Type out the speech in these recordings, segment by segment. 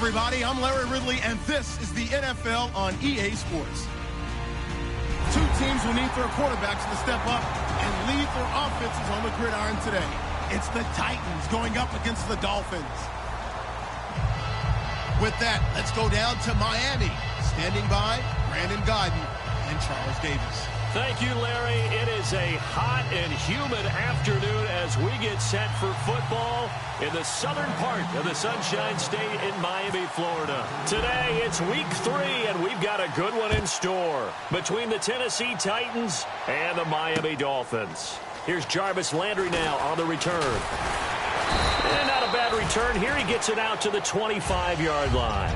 everybody. I'm Larry Ridley, and this is the NFL on EA Sports. Two teams will need their quarterbacks to step up and lead their offenses on the gridiron today. It's the Titans going up against the Dolphins. With that, let's go down to Miami. Standing by, Brandon Godden and Charles Davis. Thank you, Larry. It is a hot and humid afternoon as we get set for football in the southern part of the Sunshine State in Miami, Florida. Today, it's week 3, and we've got a good one in store between the Tennessee Titans and the Miami Dolphins. Here's Jarvis Landry now on the return. And not a bad return here. He gets it out to the 25-yard line.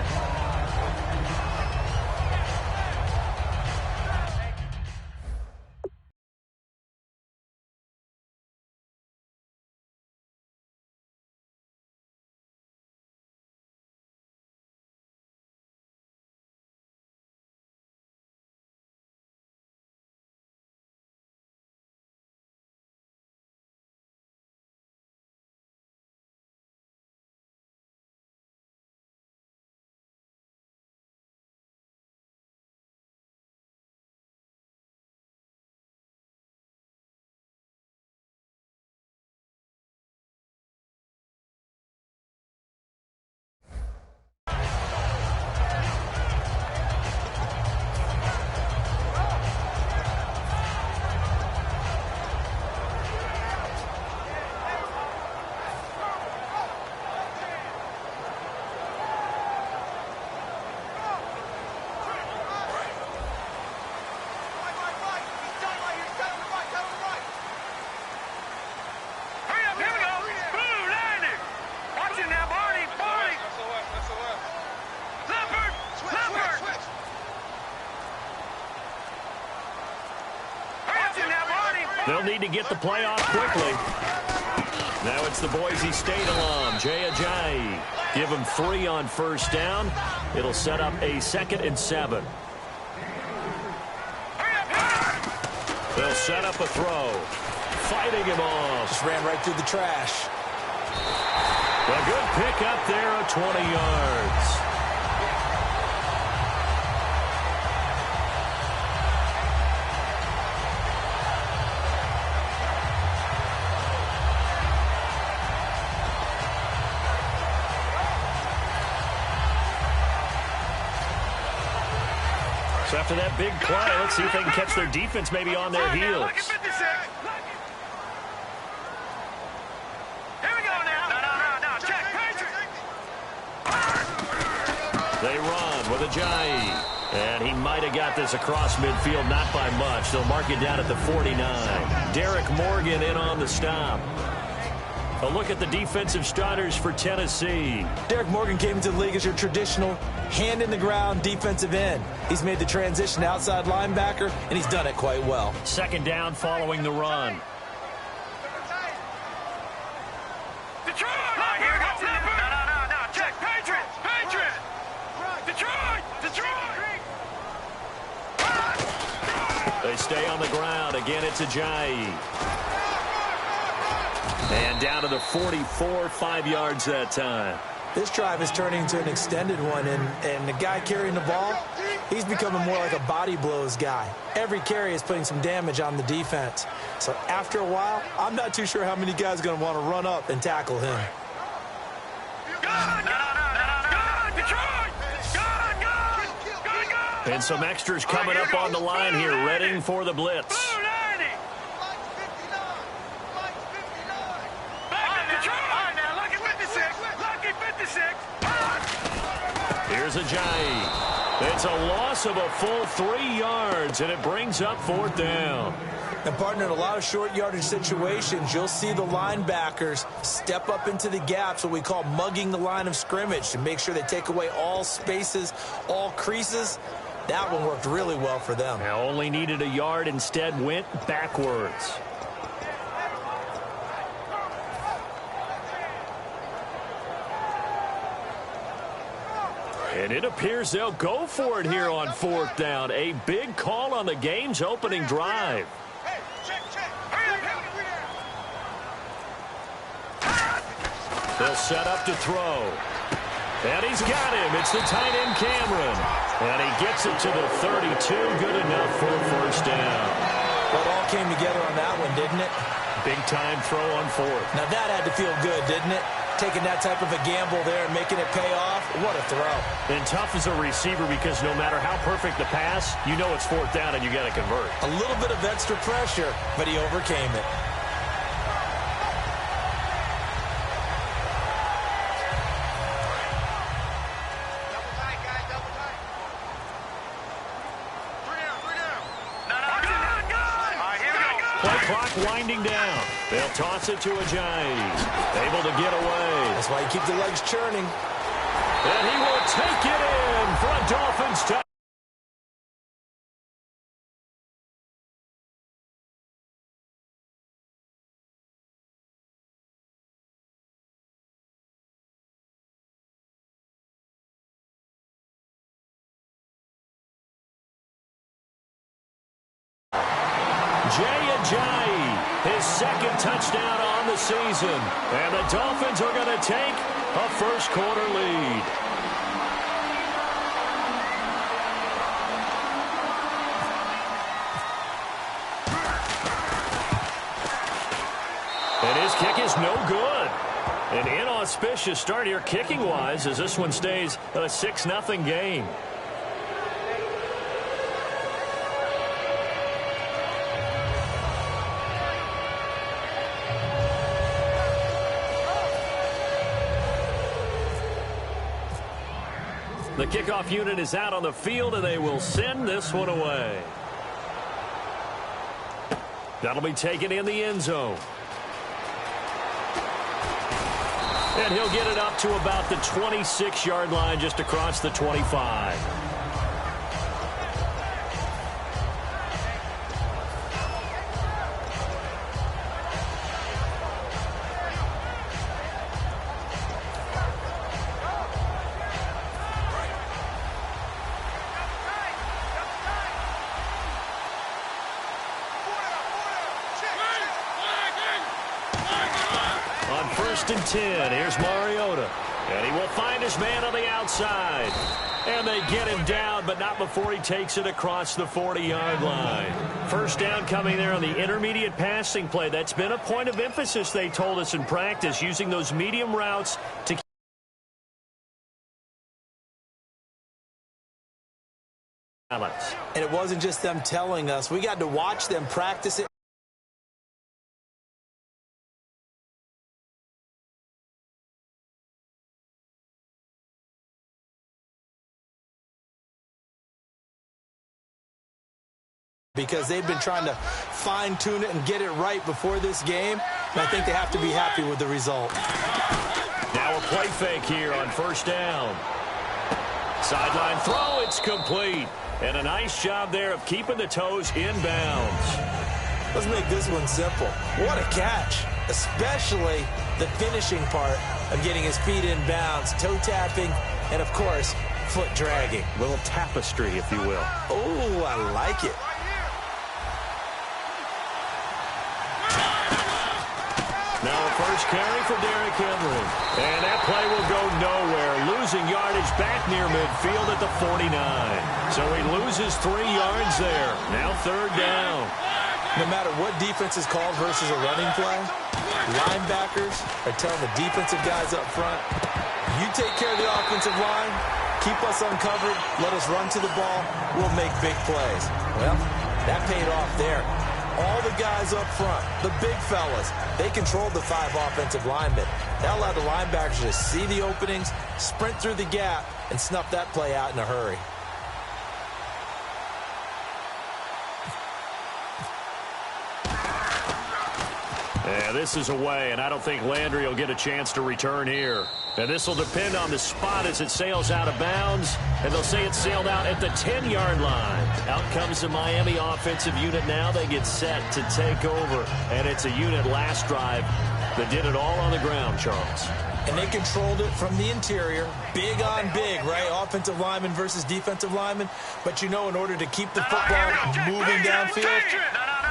They'll need to get the play off quickly. Now it's the Boise State alum, Jay Ajayi. Give him 3 on first down. It'll set up a 2nd and 7. They'll set up a throw. Fighting him off. Just ran right through the trash. A good pick up there of 20 yards. So after that big play, let's see if they can catch their defense maybe on their heels. They run with Ajayi. And he might have got this across midfield, not by much. They'll mark it down at the 49. Derek Morgan in on the stop. A look at the defensive starters for Tennessee. Derek Morgan came into the league as your traditional hand-in-the-ground defensive end. He's made the transition to outside linebacker, and he's done it quite well. 2nd down following the run. They stay on the ground. Again, it's Ajayi. And down to the 44, 5 yards that time. This drive is turning into an extended one, and the guy carrying the ball, he's becoming more like a body blows guy. Every carry is putting some damage on the defense. So after a while, I'm not too sure how many guys are going to want to run up and tackle him. And some extras coming up on the line here, readying for the blitz. Here's Ajayi. It's a loss of a full 3 yards, and it brings up 4th down. And, partner, in a lot of short yardage situations, you'll see the linebackers step up into the gaps, what we call mugging the line of scrimmage, to make sure they take away all spaces, all creases. That one worked really well for them. Now only needed a yard, instead went backwards. And it appears they'll go for it here on 4th down. A big call on the game's opening drive. They'll set up to throw. And he's got him. It's the tight end, Cameron. And he gets it to the 32. Good enough for a first down. Well, it all came together on that one, didn't it? Big-time throw on fourth. Now, that had to feel good, didn't it? Taking that type of a gamble there and making it pay off. What a throw. And tough as a receiver because no matter how perfect the pass, you know it's fourth down and you got to convert. A little bit of extra pressure, but he overcame it. Winding down. They'll toss it to Ajayi. Able to get away. That's why you keep the legs churning. And he will take it in for a Dolphins touchdown. Ajayi, his second touchdown on the season. And the Dolphins are going to take a first-quarter lead. And his kick is no good. An inauspicious start here kicking-wise as this one stays a 6-0 game. The kickoff unit is out on the field, and they will send this one away. That'll be taken in the end zone. And he'll get it up to about the 26-yard line, just across the 25. First and 10. Here's Mariota. And he will find his man on the outside. And they get him down, but not before he takes it across the 40-yard line. First down coming there on the intermediate passing play. That's been a point of emphasis, they told us in practice, using those medium routes to keep. And it wasn't just them telling us. We got to watch them practice it. Because they've been trying to fine-tune it and get it right before this game. And I think they have to be happy with the result. Now a play fake here on first down. Sideline throw, it's complete. And a nice job there of keeping the toes in bounds. Let's make this one simple. What a catch, especially the finishing part of getting his feet in bounds, toe tapping, and, of course, foot dragging. A little tapestry, if you will. Oh, I like it. Now a first carry for Derrick Henry. And that play will go nowhere. Losing yardage back near midfield at the 49. So he loses 3 yards there. Now third down. No matter what defense is called versus a running play, linebackers are telling the defensive guys up front, you take care of the offensive line, keep us uncovered, let us run to the ball, we'll make big plays. Well, that paid off there. All the guys up front, the big fellas, they controlled the 5 offensive linemen. That allowed the linebackers to see the openings, sprint through the gap, and snuff that play out in a hurry. Yeah, this is away, and I don't think Landry will get a chance to return here. And this will depend on the spot as it sails out of bounds, and they'll say it sailed out at the 10-yard line. Out comes the Miami offensive unit now. They get set to take over, and it's a unit last drive that did it all on the ground, Charles. And they controlled it from the interior, big on big, right? Offensive lineman versus defensive lineman. But you know, in order to keep the football moving downfield,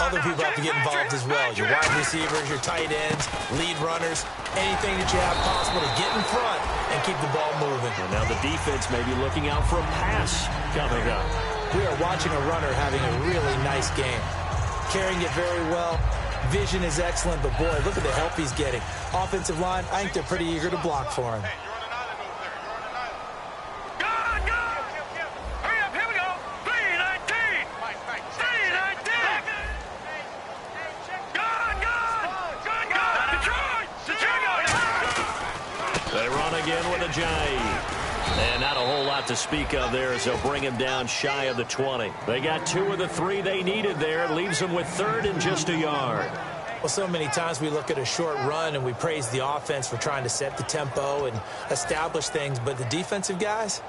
other people have to get involved as well. Your wide receivers, your tight ends, lead runners, anything that you have possible to get in front and keep the ball moving. And now the defense may be looking out for a pass coming up. We are watching a runner having a really nice game. Carrying it very well. Vision is excellent, but boy, look at the help he's getting. Offensive line, I think they're pretty eager to block for him. They run again with a J. And not a whole lot to speak of there as they'll bring him down shy of the 20. They got 2 of the 3 they needed there. It leaves them with 3rd and just a yard. Well, so many times we look at a short run and we praise the offense for trying to set the tempo and establish things. But the defensive guys,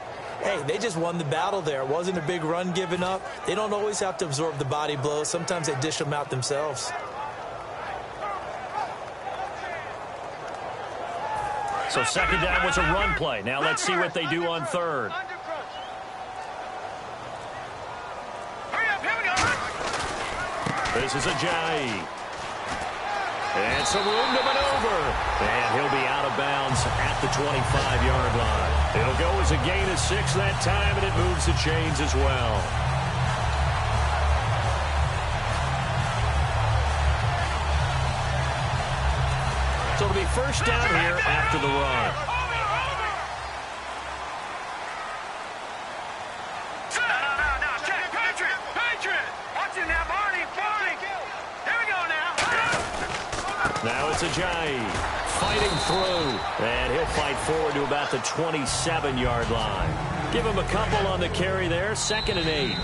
hey, they just won the battle there. It wasn't a big run given up. They don't always have to absorb the body blows. Sometimes they dish them out themselves. So 2nd down was a run play. Now let's see what they do on 3rd. This is a J. And some room to maneuver. And he'll be out of bounds at the 25-yard line. It'll go as a gain of 6 that time, and it moves the chains as well. So it'll be 1st down here after the run. Now it's a J. Fighting through. And he'll fight forward to about the 27-yard line. Give him a couple on the carry there. 2nd and 8.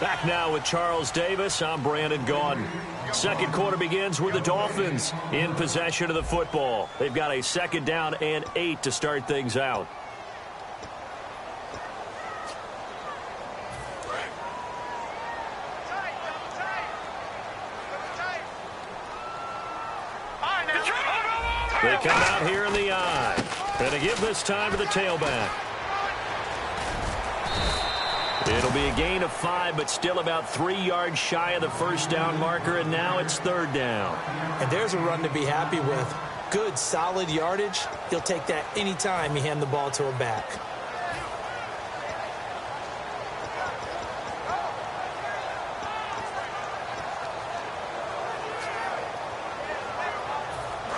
Back now with Charles Davis. I'm Brandon Gaudin. 2nd quarter begins with the Dolphins in possession of the football. They've got a 2nd down and 8 to start things out. They come out here in the eye. And they give this time to the tailback. It'll be a gain of 5, but still about 3 yards shy of the 1st down marker, and now it's 3rd down. And there's a run to be happy with. Good, solid yardage. He'll take that anytime you hand the ball to a back.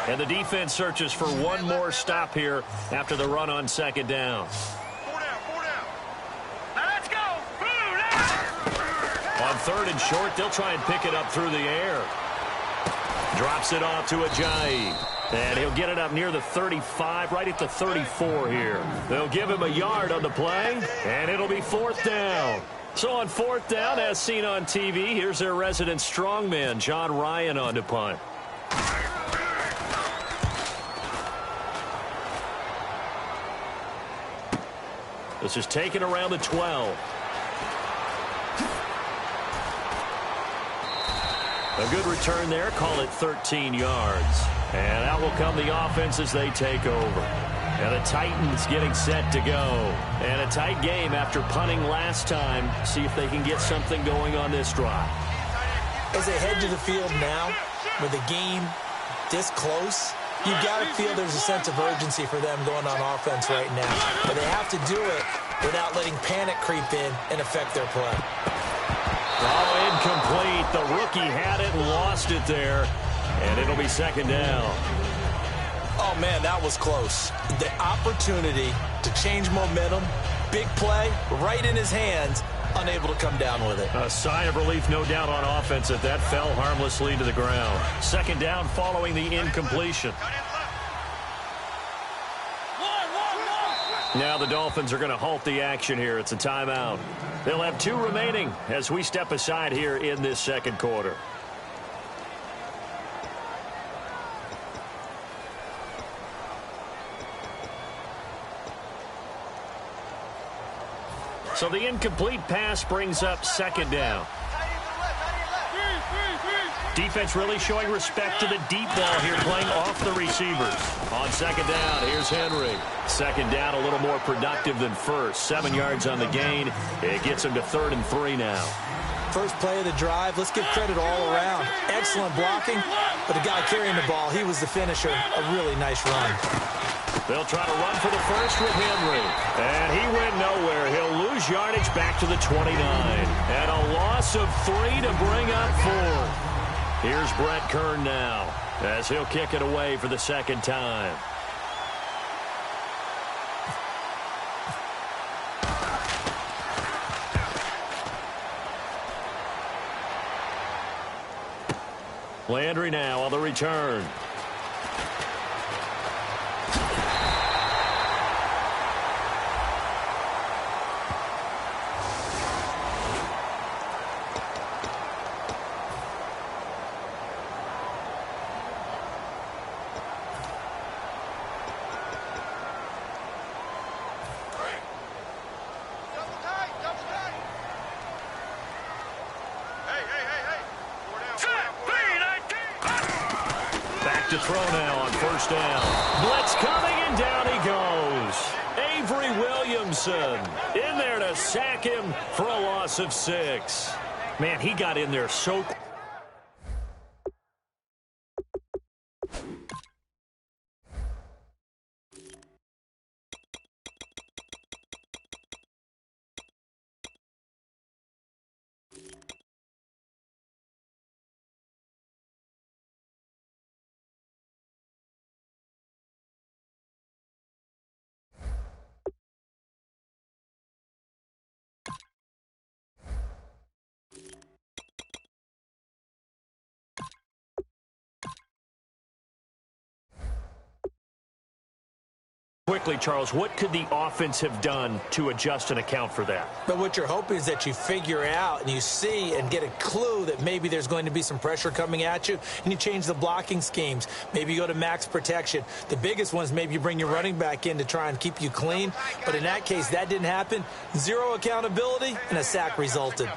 And the defense searches for one more stop here after the run on 2nd down. On 3rd and short, they'll try and pick it up through the air. Drops it off to Ajayi. And he'll get it up near the 35, right at the 34 here. They'll give him a yard on the play, and it'll be 4th down. So on 4th down, as seen on TV, here's their resident strongman, John Ryan, on to punt. This is taken around the 12. A good return there. Call it 13 yards. And out will come the offense as they take over. And the Titans getting set to go. And a tight game after punting last time. See if they can get something going on this drive. As they head to the field now, with the game this close, you've got to feel there's a sense of urgency for them going on offense right now. But they have to do it without letting panic creep in and affect their play. Oh, incomplete. The rookie had it and lost it there. And it'll be 2nd down. Oh, man, that was close. The opportunity to change momentum, big play, right in his hands, unable to come down with it. A sigh of relief, no doubt, on offense that fell harmlessly to the ground. 2nd down following the incompletion. Now the Dolphins are going to halt the action here. It's a timeout. They'll have 2 remaining as we step aside here in this 2nd quarter. So the incomplete pass brings up 2nd down. Defense really showing respect to the deep ball here, playing off the receivers. On 2nd down, here's Henry. 2nd down, a little more productive than 1st. 7 yards on the gain. It gets him to 3rd and 3 now. First play of the drive, let's give credit all around. Excellent blocking, but the guy carrying the ball, he was the finisher. A really nice run. They'll try to run for the first with Henry. And he went nowhere. He'll lose yardage back to the 29. And a loss of 3 to bring up 4. Here's Brett Kern now as he'll kick it away for the second time. Landry now on the return. To throw now on first down. Blitz coming, and down he goes. Avery Williamson in there to sack him for a loss of 6. Man, he got in there so quick. Quickly, Charles, what could the offense have done to adjust and account for that? But what you're hoping is that you figure out and you see and get a clue that maybe there's going to be some pressure coming at you, and you change the blocking schemes. Maybe you go to max protection. The biggest ones, maybe you bring your running back in to try and keep you clean. But in that case, that didn't happen. 0 accountability, and a sack resulted.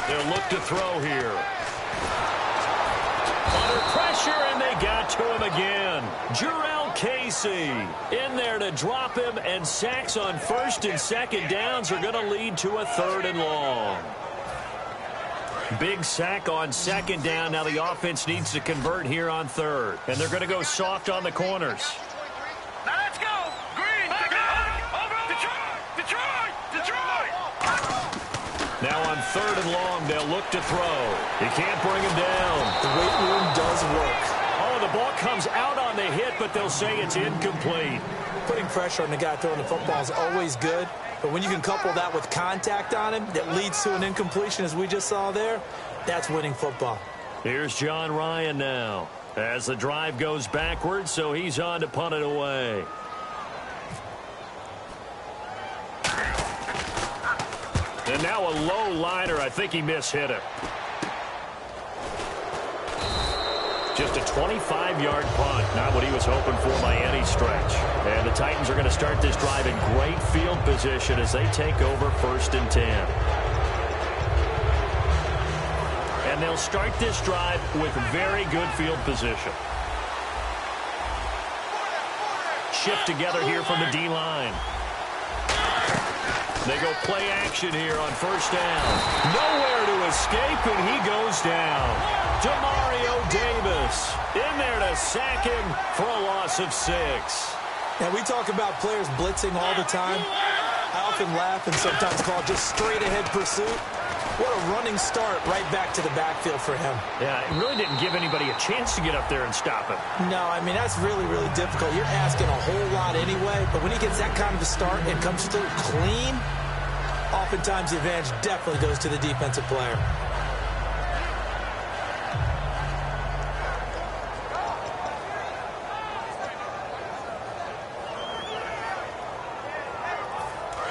They'll look to throw here. Under pressure, and they got to him again. Jarrell Casey in there to drop him, and sacks on first and second downs are going to lead to a 3rd and long. Big sack on second down. Now the offense needs to convert here on 3rd, and they're going to go soft on the corners. Now let's go. Green. Detroit. Now on 3rd and long, they'll look to throw. You can't bring him down. The weight room does work. Oh, the ball comes out on the hit, but they'll say it's incomplete. Putting pressure on the guy throwing the football is always good, but when you can couple that with contact on him that leads to an incompletion, as we just saw there, that's winning football. Here's John Ryan now as the drive goes backwards, so he's on to punt it away. And now a low liner. I think he mishit it. Just a 25-yard punt. Not what he was hoping for by any stretch. And the Titans are going to start this drive in great field position as they take over 1st and 10. And they'll start this drive with very good field position. Shift together here from the D-line. They go play action here on first down. Nowhere to escape, and he goes down. Demario Davis in there to sack him for a loss of 6. Now, we talk about players blitzing all the time. I often laugh and sometimes call it just straight-ahead pursuit. What a running start right back to the backfield for him. Yeah, it really didn't give anybody a chance to get up there and stop him. No, I mean, that's really, really difficult. You're asking a whole lot anyway, but when he gets that kind of a start and comes through clean, oftentimes the advantage definitely goes to the defensive player.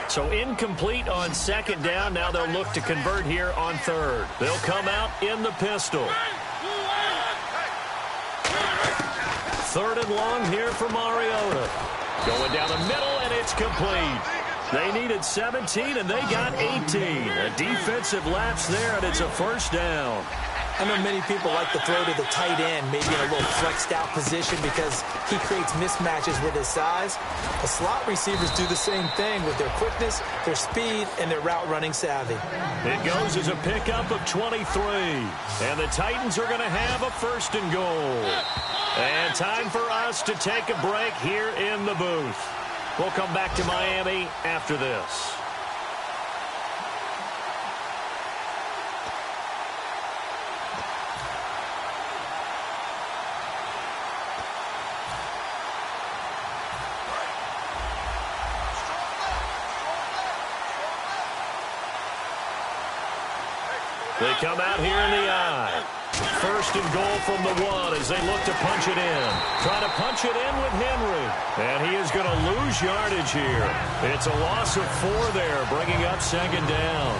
So incomplete on second down. Now they'll look to convert here on 3rd. They'll come out in the pistol. 3rd and long here for Mariota. Going down the middle, and it's complete. They needed 17, and they got 18. A defensive lapse there, and it's a 1st down. I know many people like to throw to the tight end, maybe in a little flexed out position because he creates mismatches with his size. The slot receivers do the same thing with their quickness, their speed, and their route running savvy. It goes as a pickup of 23. And the Titans are going to have a 1st and goal. And time for us to take a break here in the booth. We'll come back to Miami after this. They come out here in the eye. First and goal from the 1 as they look to punch it in. Try to punch it in with Henry. And he is going to lose yardage here. It's a loss of 4 there, bringing up second down.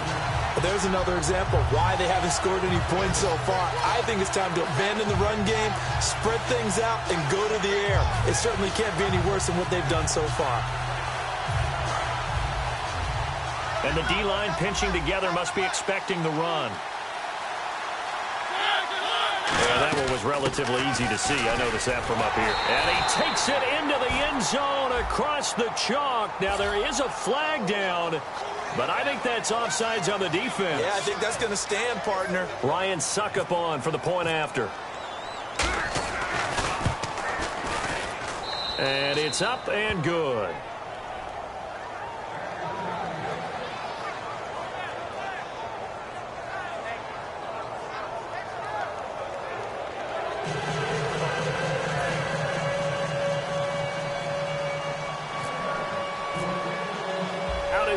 There's another example of why they haven't scored any points so far. I think it's time to abandon the run game, spread things out, and go to the air. It certainly can't be any worse than what they've done so far. And the D-line pinching together must be expecting the run. Yeah, that one was relatively easy to see. I noticed that from up here. And he takes it into the end zone across the chalk. Now, there is a flag down, but I think that's offsides on the defense. Yeah, I think that's going to stand, partner. Ryan Suckup on for the point after. And it's up and good.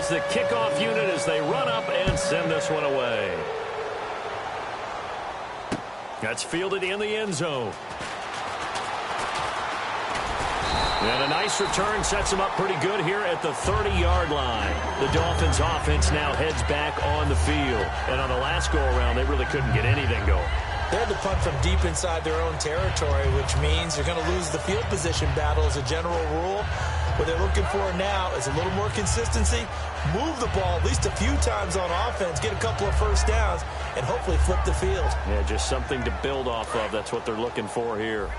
The kickoff unit as they run up and send this one away. That's fielded in the end zone. And a nice return sets them up pretty good here at the 30-yard line. The Dolphins offense now heads back on the field. And on the last go-around, they really couldn't get anything going. They had to punt from deep inside their own territory, which means you're going to lose the field position battle as a general rule. What they're looking for now is a little more consistency, move the ball at least a few times on offense, get a couple of first downs, and hopefully flip the field. Yeah, just something to build off of. That's what they're looking for here.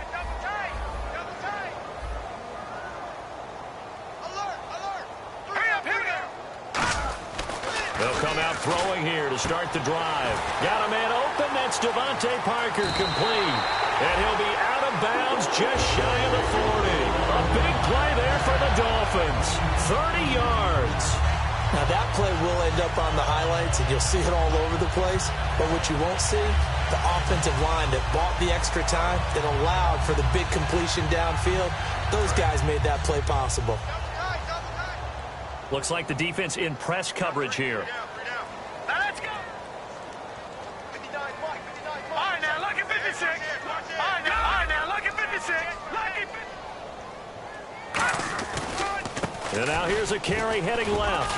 They'll come out throwing here to start the drive. Got a man open. That's Devontae Parker complete. And he'll be out of bounds just shy of the 40. A big play there for the Dolphins. 30 yards. Now that play will end up on the highlights, and you'll see it all over the place. But what you won't see, the offensive line that bought the extra time, that allowed for the big completion downfield, those guys made that play possible. Looks like the defense in press coverage here. Now let's go. 59, Mike, 59, Mike. All right, now look at 56. All right, now look at 56. And now here's a carry heading left.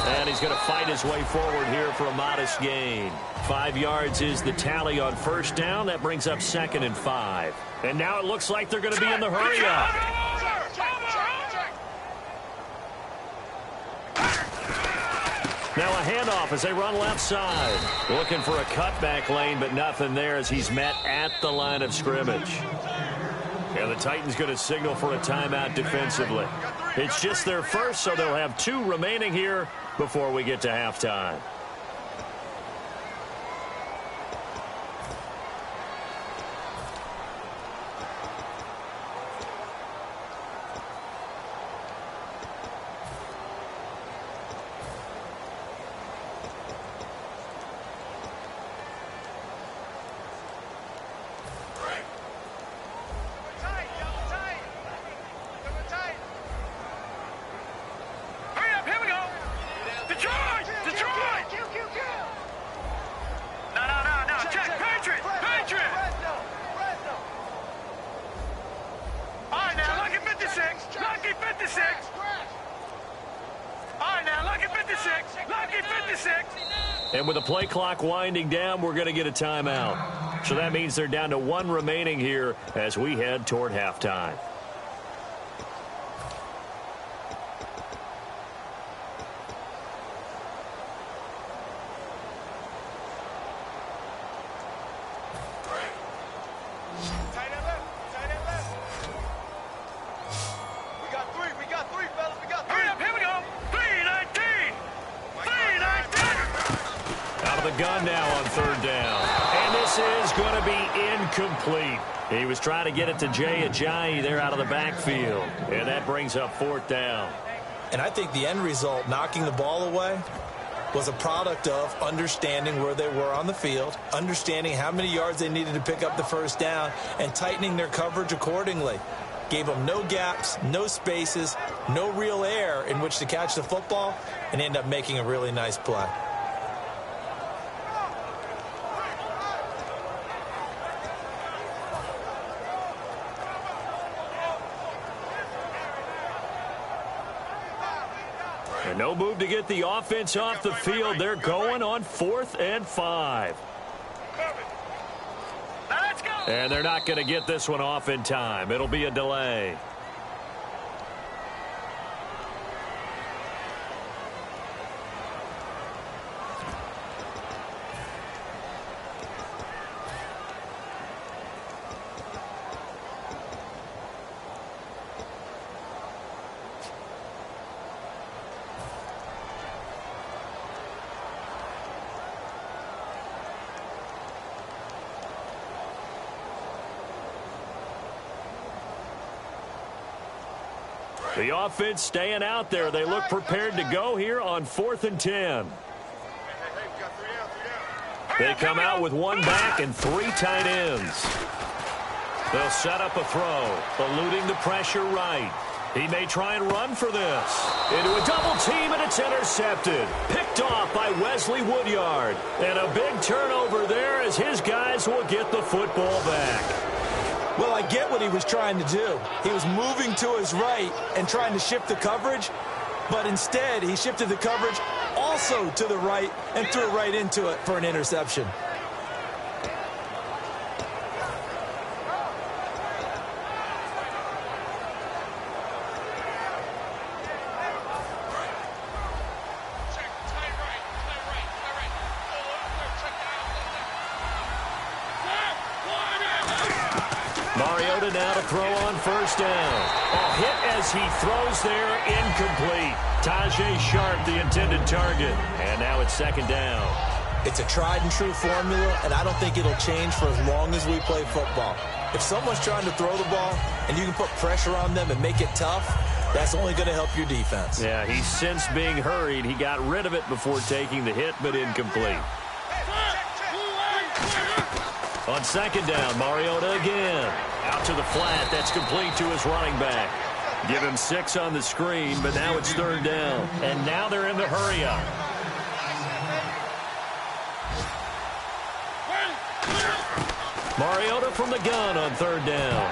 And he's going to fight his way forward here for a modest gain. 5 yards is the tally on first down. That brings up 2nd and 5. And now it looks like they're going to be in the hurry-up. Now a handoff as they run left side. Looking for a cutback lane, but nothing there as he's met at the line of scrimmage. And the Titans going to signal for a timeout defensively. It's just their first, so they'll have 2 remaining here before we get to halftime. And with the play clock winding down, we're going to get a timeout. So that means they're down to 1 remaining here as we head toward halftime. He was trying to get it to Jay Ajayi there out of the backfield. And that brings up 4th down. And I think the end result, knocking the ball away, was a product of understanding where they were on the field, understanding how many yards they needed to pick up the 1st down, and tightening their coverage accordingly. Gave them no gaps, no spaces, no real air in which to catch the football, and end up making a really nice play. And no move to get the offense off the field. They're going on 4th and 5. And they're not going to get this one off in time. It'll be a delay. The offense staying out there. They look prepared to go here on 4th and 10. They come out with 1 back and 3 tight ends. They'll set up a throw, eluding the pressure right. He may try and run for this. Into a double team, and it's intercepted. Picked off by Wesley Woodyard. And a big turnover there as his guys will get the football back. Well, I get what he was trying to do. He was moving to his right and trying to shift the coverage, but instead he shifted the coverage also to the right and threw right into it for an interception. Now to throw on 1st down. A hit as he throws there, incomplete. Tajay Sharp, the intended target. And now it's 2nd down. It's a tried and true formula, and I don't think it'll change for as long as we play football. If someone's trying to throw the ball and you can put pressure on them and make it tough, that's only going to help your defense. Yeah, he's since being hurried. He got rid of it before taking the hit, but incomplete. On 2nd down, Mariota again. Out to the flat. That's complete to his running back. Give him 6 on the screen, but now it's 3rd down. And now they're in the hurry-up. Mariota from the gun on 3rd down.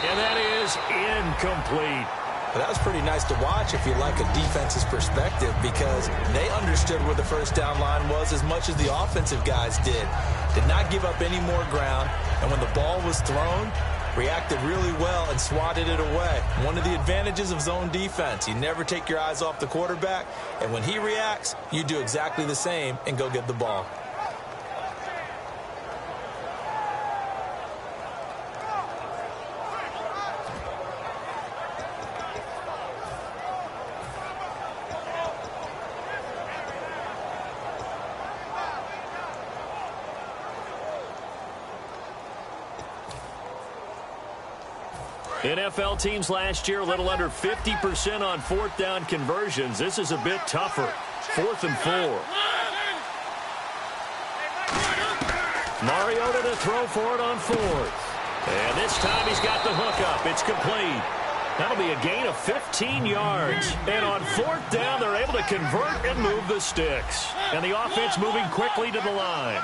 And that is incomplete. Well, that was pretty nice to watch if you like a defense's perspective, because they understood where the 1st down line was as much as the offensive guys did. Did not give up any more ground, and when the ball was thrown, reacted really well and swatted it away. One of the advantages of zone defense, you never take your eyes off the quarterback, and when he reacts, you do exactly the same and go get the ball. NFL teams last year a little under 50% on 4th down conversions. This is a bit tougher. 4th and 4. Mariota to throw for it on 4th. And this time he's got the hookup. It's complete. That'll be a gain of 15 yards. And on 4th down, they're able to convert and move the sticks. And the offense moving quickly to the line.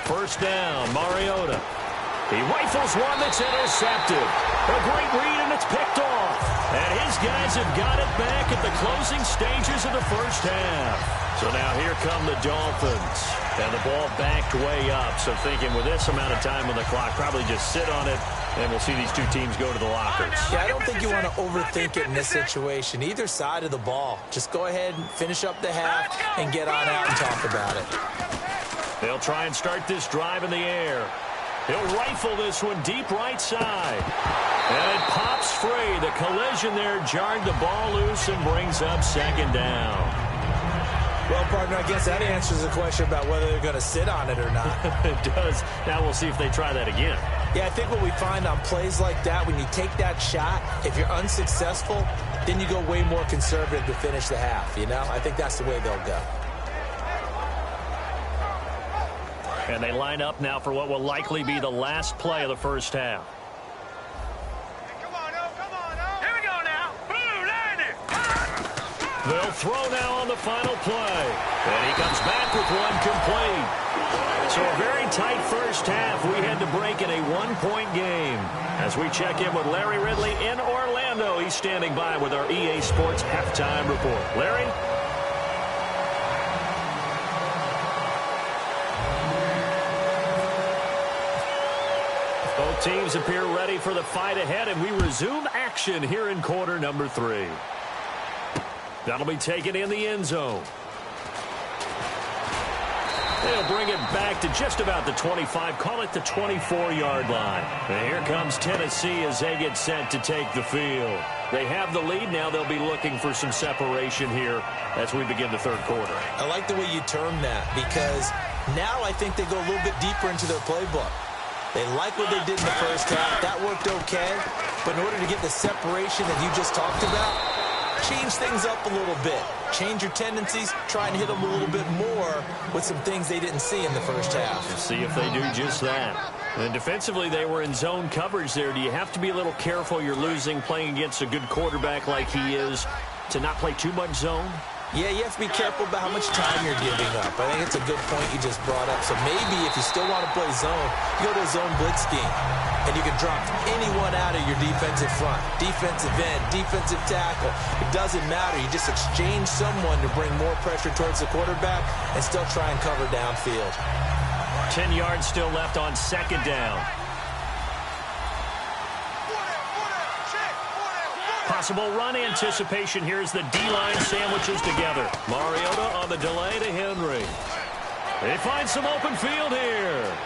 1st down, Mariota. He rifles one that's intercepted. A great read, and it's picked off. And his guys have got it back at the closing stages of the 1st half. So now here come the Dolphins. And the ball backed way up. So thinking with this amount of time on the clock, probably just sit on it, and we'll see these 2 teams go to the lockers. Yeah, I don't think you want to overthink it in this situation. Either side of the ball. Just go ahead and finish up the half and get on out and talk about it. They'll try and start this drive in the air. He'll rifle this one deep right side. And it pops free. The collision there jarred the ball loose and brings up 2nd down. Well, partner, I guess that answers the question about whether they're going to sit on it or not. It does. Now we'll see if they try that again. Yeah, I think what we find on plays like that, when you take that shot, if you're unsuccessful, then you go way more conservative to finish the half, you know? I think that's the way they'll go. And they line up now for what will likely be the last play of the first half. Come on, here we go now. Blue, line it. They'll throw now on the final play. And he comes back with one complete. So a very tight first half. We had to break in a one-point game. As we check in with Larry Ridley in Orlando. He's standing by with our EA Sports halftime report. Larry? Both teams appear ready for the fight ahead, and we resume action here in quarter number 3. That'll be taken in the end zone. They'll bring it back to just about the 25, call it the 24-yard line. And here comes Tennessee as they get set to take the field. They have the lead. Now they'll be looking for some separation here as we begin the third quarter. I like the way you term that, because now I think they go a little bit deeper into their playbook. They like what they did in the first half. That worked okay. But in order to get the separation that you just talked about, change things up a little bit. Change your tendencies. Try and hit them a little bit more with some things they didn't see in the first half. See if they do just that. And defensively, they were in zone coverage there. Do you have to be a little careful? You're losing playing against a good quarterback like he is to not play too much zone? Yeah, you have to be careful about how much time you're giving up. I think it's a good point you just brought up. So maybe if you still want to play zone, you go to a zone blitz scheme. And you can drop anyone out of your defensive front. Defensive end, defensive tackle. It doesn't matter. You just exchange someone to bring more pressure towards the quarterback and still try and cover downfield. 10 yards still left on second down. Possible run anticipation. Here's the D-line sandwiches together. Mariota on the delay to Henry. They find some open field here.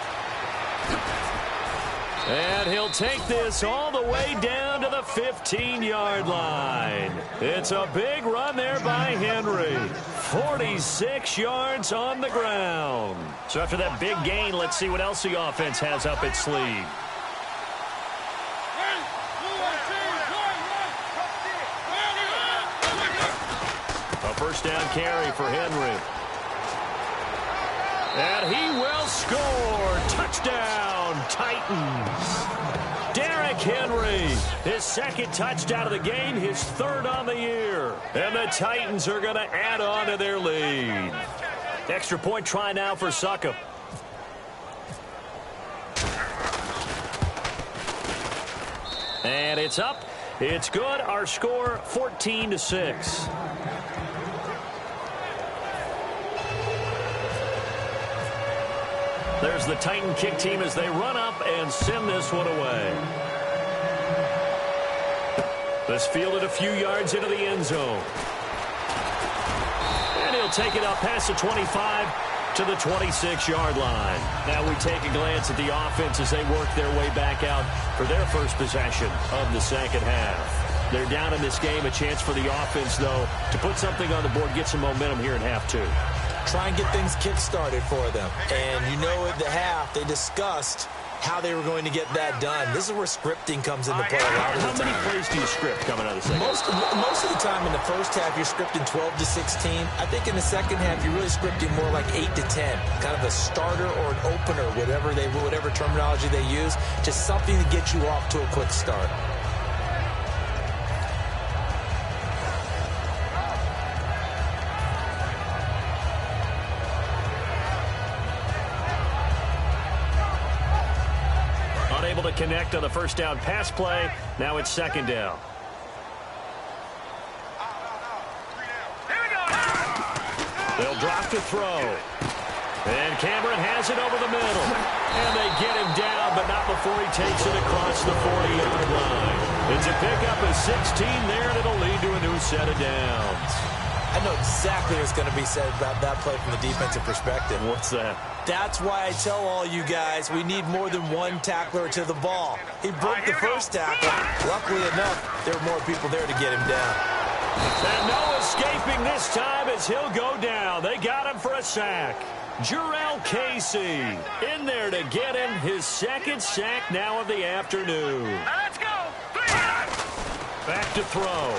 And he'll take this all the way down to the 15-yard line. It's a big run there by Henry. 46 yards on the ground. So after that big gain, let's see what else the offense has up its sleeve. A first down carry for Henry. And he will score. Touchdown, Titans. Derrick Henry, his second touchdown of the game, his third on the year. And the Titans are going to add on to their lead. Extra point try now for Succop. And it's up. It's good. Our score, 14-6. There's the Titan kick team as they run up and send this one away. This fielded a few yards into the end zone. And he'll take it up past the 25 to the 26-yard line. Now we take a glance at the offense as they work their way back out for their first possession of the second half. They're down in this game. A chance for the offense, though, to put something on the board, get some momentum here in half two. Try and get things kick-started for them. And you know at the half, they discussed how they were going to get that done. This is where scripting comes into play a lot of the time. How many plays do you script coming out of the second? Most of the time in the first half, you're scripting 12 to 16. I think in the second half, you're really scripting more like 8 to 10. Kind of a starter or an opener, whatever terminology they use. Just something to get you off to a quick start. Able to connect on the first down pass play. Now it's second down. They'll drop to throw. And Cameron has it over the middle. And they get him down, but not before he takes it across the 40-yard line. It's a pickup of 16 there, and it'll lead to a new set of downs. I know exactly what's going to be said about that play from the defensive perspective. What's that? That's why I tell all you guys we need more than one tackler to the ball. He broke the first tackle. Luckily enough, there were more people there to get him down. And no escaping this time as he'll go down. They got him for a sack. Jarrell Casey in there to get him his second sack now of the afternoon. Let's go. Back to throw.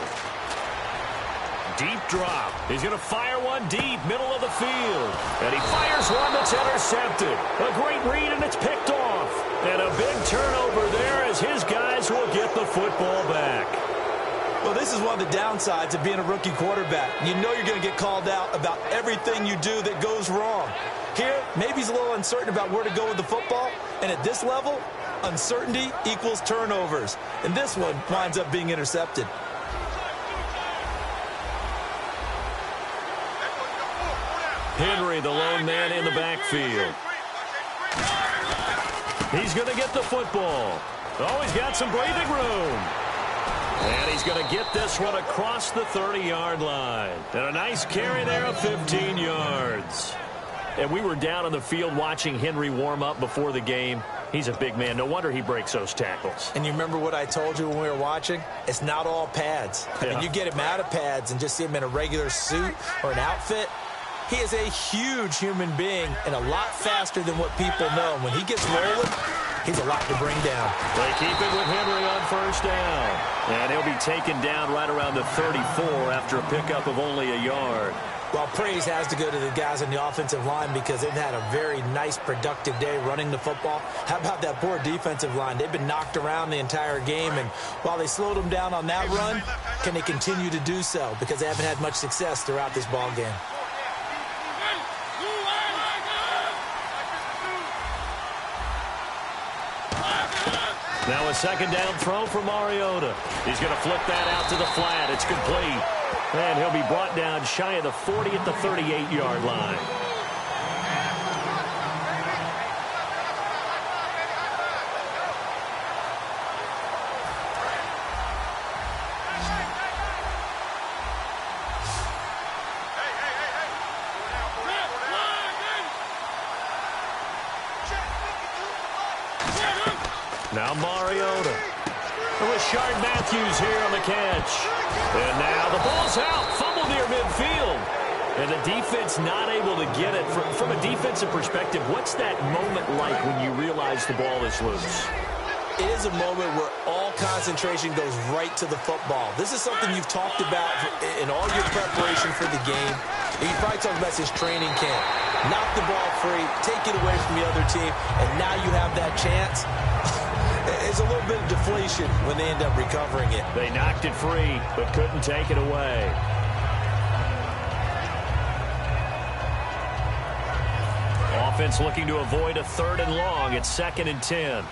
Deep drop. He's going to fire one deep, middle of the field. And he fires one that's intercepted. A great read, and it's picked off. And a big turnover there as his guys will get the football back. Well, this is one of the downsides of being a rookie quarterback. You know you're going to get called out about everything you do that goes wrong. Here, maybe he's a little uncertain about where to go with the football. And at this level, uncertainty equals turnovers. And this one winds up being intercepted. Henry, the lone man in the backfield. He's going to get the football. Oh, he's got some breathing room. And he's going to get this one across the 30-yard line. And a nice carry there of 15 yards. And we were down on the field watching Henry warm up before the game. He's a big man. No wonder he breaks those tackles. And you remember what I told you when we were watching? It's not all pads. I mean, you get him out of pads and just see him in a regular suit or an outfit. He is a huge human being and a lot faster than what people know. When he gets rolling, he's a lot to bring down. They keep it with Henry on first down. And he'll be taken down right around the 34 after a pickup of only a yard. Well, praise has to go to the guys on the offensive line because they've had a very nice, productive day running the football. How about that poor defensive line? They've been knocked around the entire game, and while they slowed them down on that run, can they continue to do so? Because they haven't had much success throughout this ball game. Now a second down throw for Mariota. He's going to flip that out to the flat. It's complete. And he'll be brought down shy of the 40 at the 38-yard line. Now Mariota. Rashard Matthews here on the catch. And now the ball's out. Fumble near midfield. And the defense not able to get it. From a defensive perspective, what's that moment like when you realize the ball is loose? It is a moment where all concentration goes right to the football. This is something you've talked about in all your preparation for the game. You've probably talked about this training camp. Knock the ball free, take it away from the other team, and now you have that chance. It's a little bit of deflation when they end up recovering it. They knocked it free, but couldn't take it away. Offense looking to avoid a 3rd and long. It's 2nd and 10.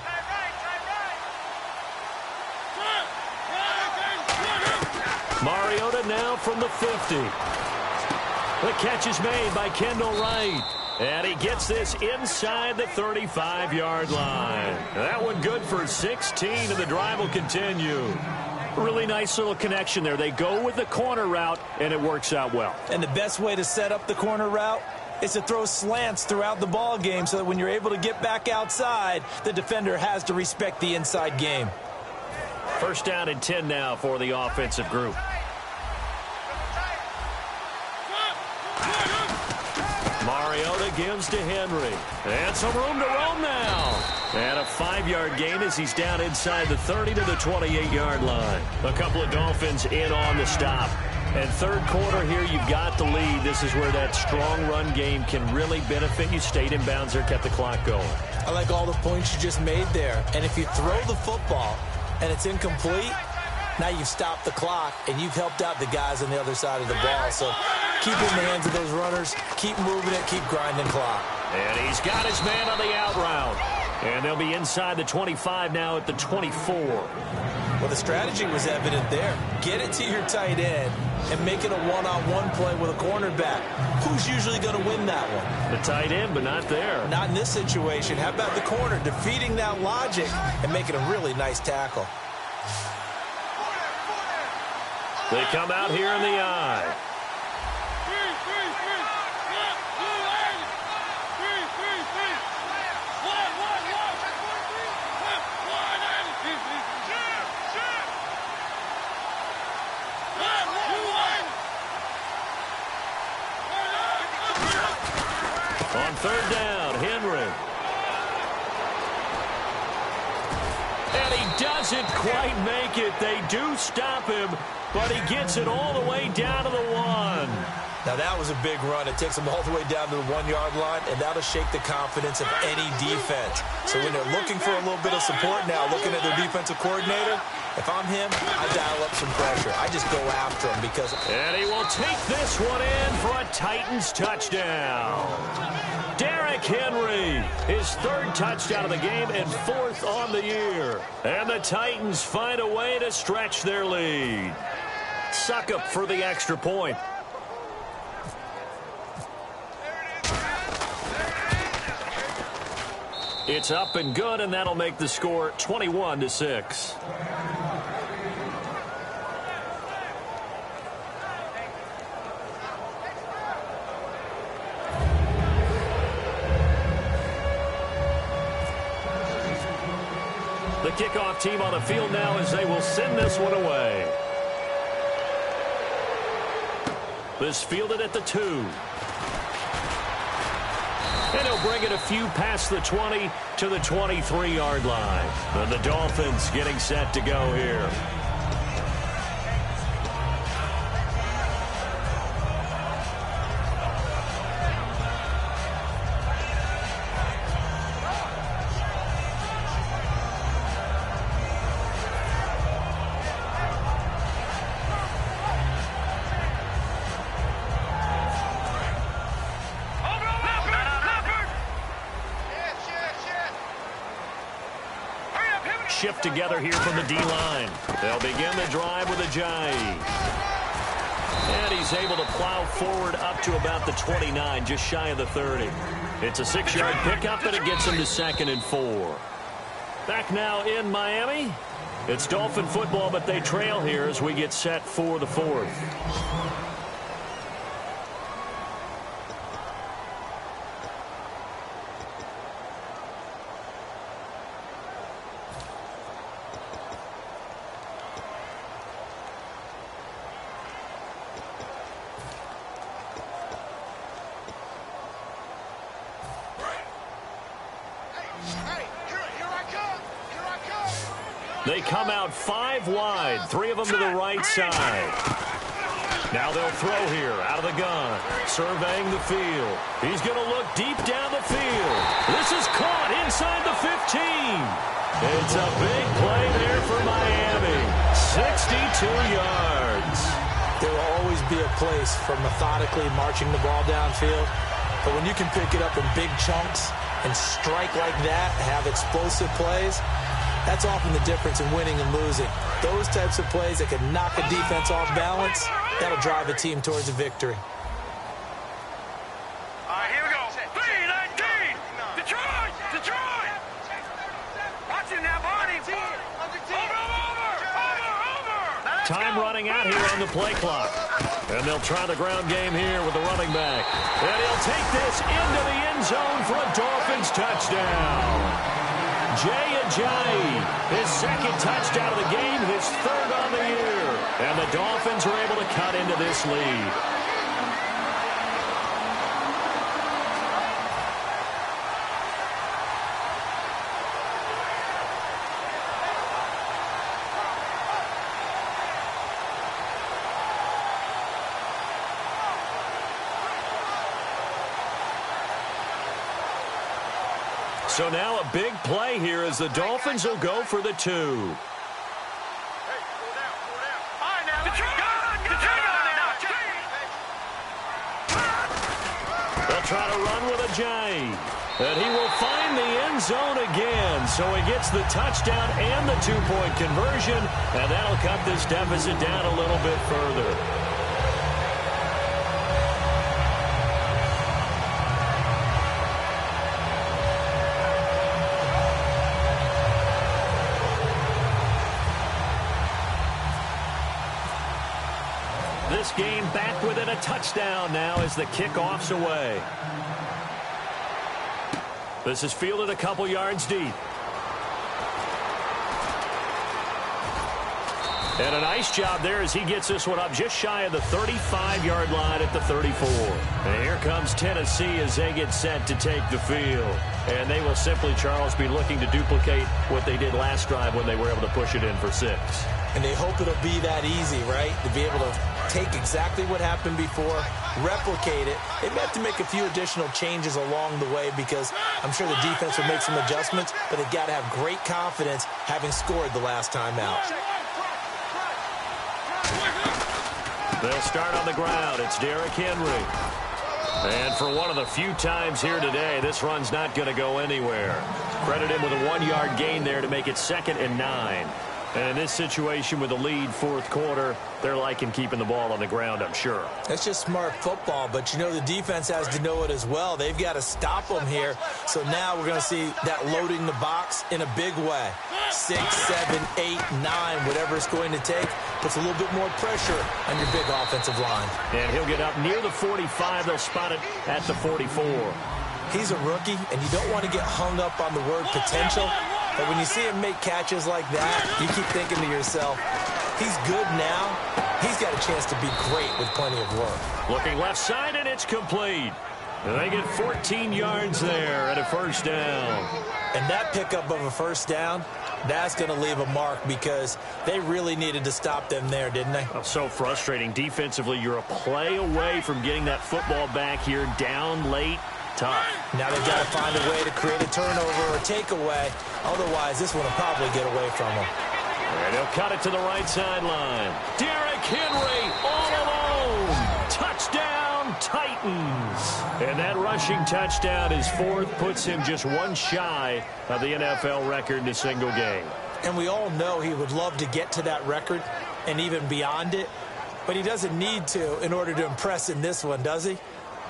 Mariota now from the 50. The catch is made by Kendall Wright. And he gets this inside the 35-yard line. That one good for 16, and the drive will continue. Really nice little connection there. They go with the corner route, and it works out well. And the best way to set up the corner route is to throw slants throughout the ball game so that when you're able to get back outside, the defender has to respect the inside game. 1st down and 10 now for the offensive group. Mariota gives to Henry. And some room to roam now. And a 5-yard gain as he's down inside the 30 to the 28-yard line. A couple of Dolphins in on the stop. And 3rd quarter here, you've got the lead. This is where that strong run game can really benefit you. Stayed in bounds there, kept the clock going. I like all the points you just made there. And if you throw the football and it's incomplete, now you've stopped the clock and you've helped out the guys on the other side of the ball. So keep it in the hands of those runners, keep moving it, keep grinding clock. And he's got his man on the out route. And they'll be inside the 25 now at the 24. Well, the strategy was evident there. Get it to your tight end and make it a one-on-one play with a cornerback. Who's usually going to win that one? The tight end, but not there. Not in this situation. How about the corner defeating that logic and making a really nice tackle? They come out here in the eye. third down. Henry. And he doesn't quite make it. They do stop him, but he gets it all the way down to the 1. Now, that was a big run. It takes them all the way down to the 1-yard line, and that'll shake the confidence of any defense. So when they're looking for a little bit of support now, looking at their defensive coordinator, if I'm him, I dial up some pressure. I just go after him because... And he will take this one in for a Titans touchdown. Derrick Henry, his 3rd touchdown of the game and 4th on the year. And the Titans find a way to stretch their lead. Suckup for the extra point. It's up and good, and that'll make the score 21-6. The kickoff team on the field now as they will send this one away. This fielded at the 2. And he'll bring it a few past the 20 to the 23-yard line. And the Dolphins getting set to go here. Shift together here from the D-line. They'll begin the drive with Ajayi. And he's able to plow forward up to about the 29, just shy of the 30. It's a 6-yard pickup, and it gets him to 2nd and 4. Back now in Miami. It's Dolphin football, but they trail here as we get set for the 4th. They come out 5 wide, 3 of them to the right side. Now they'll throw here out of the gun, surveying the field. He's going to look deep down the field. This is caught inside the 15. It's a big play there for Miami. 62 yards. There will always be a place for methodically marching the ball downfield. But when you can pick it up in big chunks and strike like that, have explosive plays, that's often the difference in winning and losing. Those types of plays that can knock a defense off balance, that'll drive a team towards a victory. All right, here we go. 3-19. Detroit! Detroit! Watch him now, Barney. Over. Time running out here on the play clock. And they'll try the ground game here with the running back. And he'll take this into the end zone for a Dolphins touchdown. Ajayi, his 2nd touchdown of the game, his 3rd on the year. And the Dolphins are able to cut into this lead. So now a big play here as the Dolphins will go for the 2. They'll try to run with Ajayi. And he will find the end zone again. So he gets the touchdown and the 2-point conversion. And that'll cut this deficit down a little bit further. This game back within a touchdown now as the kickoff's away. This is fielded a couple yards deep. And a nice job there as he gets this one up just shy of the 35-yard line at the 34. And here comes Tennessee as they get set to take the field. And they will simply, Charles, be looking to duplicate what they did last drive when they were able to push it in for 6. And they hope it'll be that easy, right? To be able to take exactly what happened before, replicate it. They may have to make a few additional changes along the way because I'm sure the defense will make some adjustments, but they've got to have great confidence having scored the last time out. They'll start on the ground. It's Derrick Henry. And for one of the few times here today, this run's not going to go anywhere. Credit him with a 1-yard gain there to make it 2nd and 9. And in this situation with a lead, fourth quarter, they're liking keeping the ball on the ground, I'm sure. That's just smart football, but you know the defense has to know it as well. They've got to stop them here. So now we're going to see that loading the box in a big way. 6, 7, 8, 9, whatever it's going to take, puts a little bit more pressure on your big offensive line. And he'll get up near the 45. They'll spot it at the 44. He's a rookie, and you don't want to get hung up on the word potential. But when you see him make catches like that, you keep thinking to yourself, he's good now. He's got a chance to be great with plenty of work. Looking left side, and it's complete. And they get 14 yards there at a first down. And that pickup of a first down, that's going to leave a mark because they really needed to stop them there, didn't they? Oh, so frustrating. Defensively, you're a play away from getting that football back here down late. Tough. Now they've got to find a way to create a turnover or takeaway. Otherwise, this one will probably get away from them. And he'll cut it to the right sideline. Derrick Henry all alone. Touchdown, Titans. And that rushing touchdown is 4th, puts him just one shy of the NFL record in a single game. And we all know he would love to get to that record and even beyond it. But he doesn't need to in order to impress in this one, does he?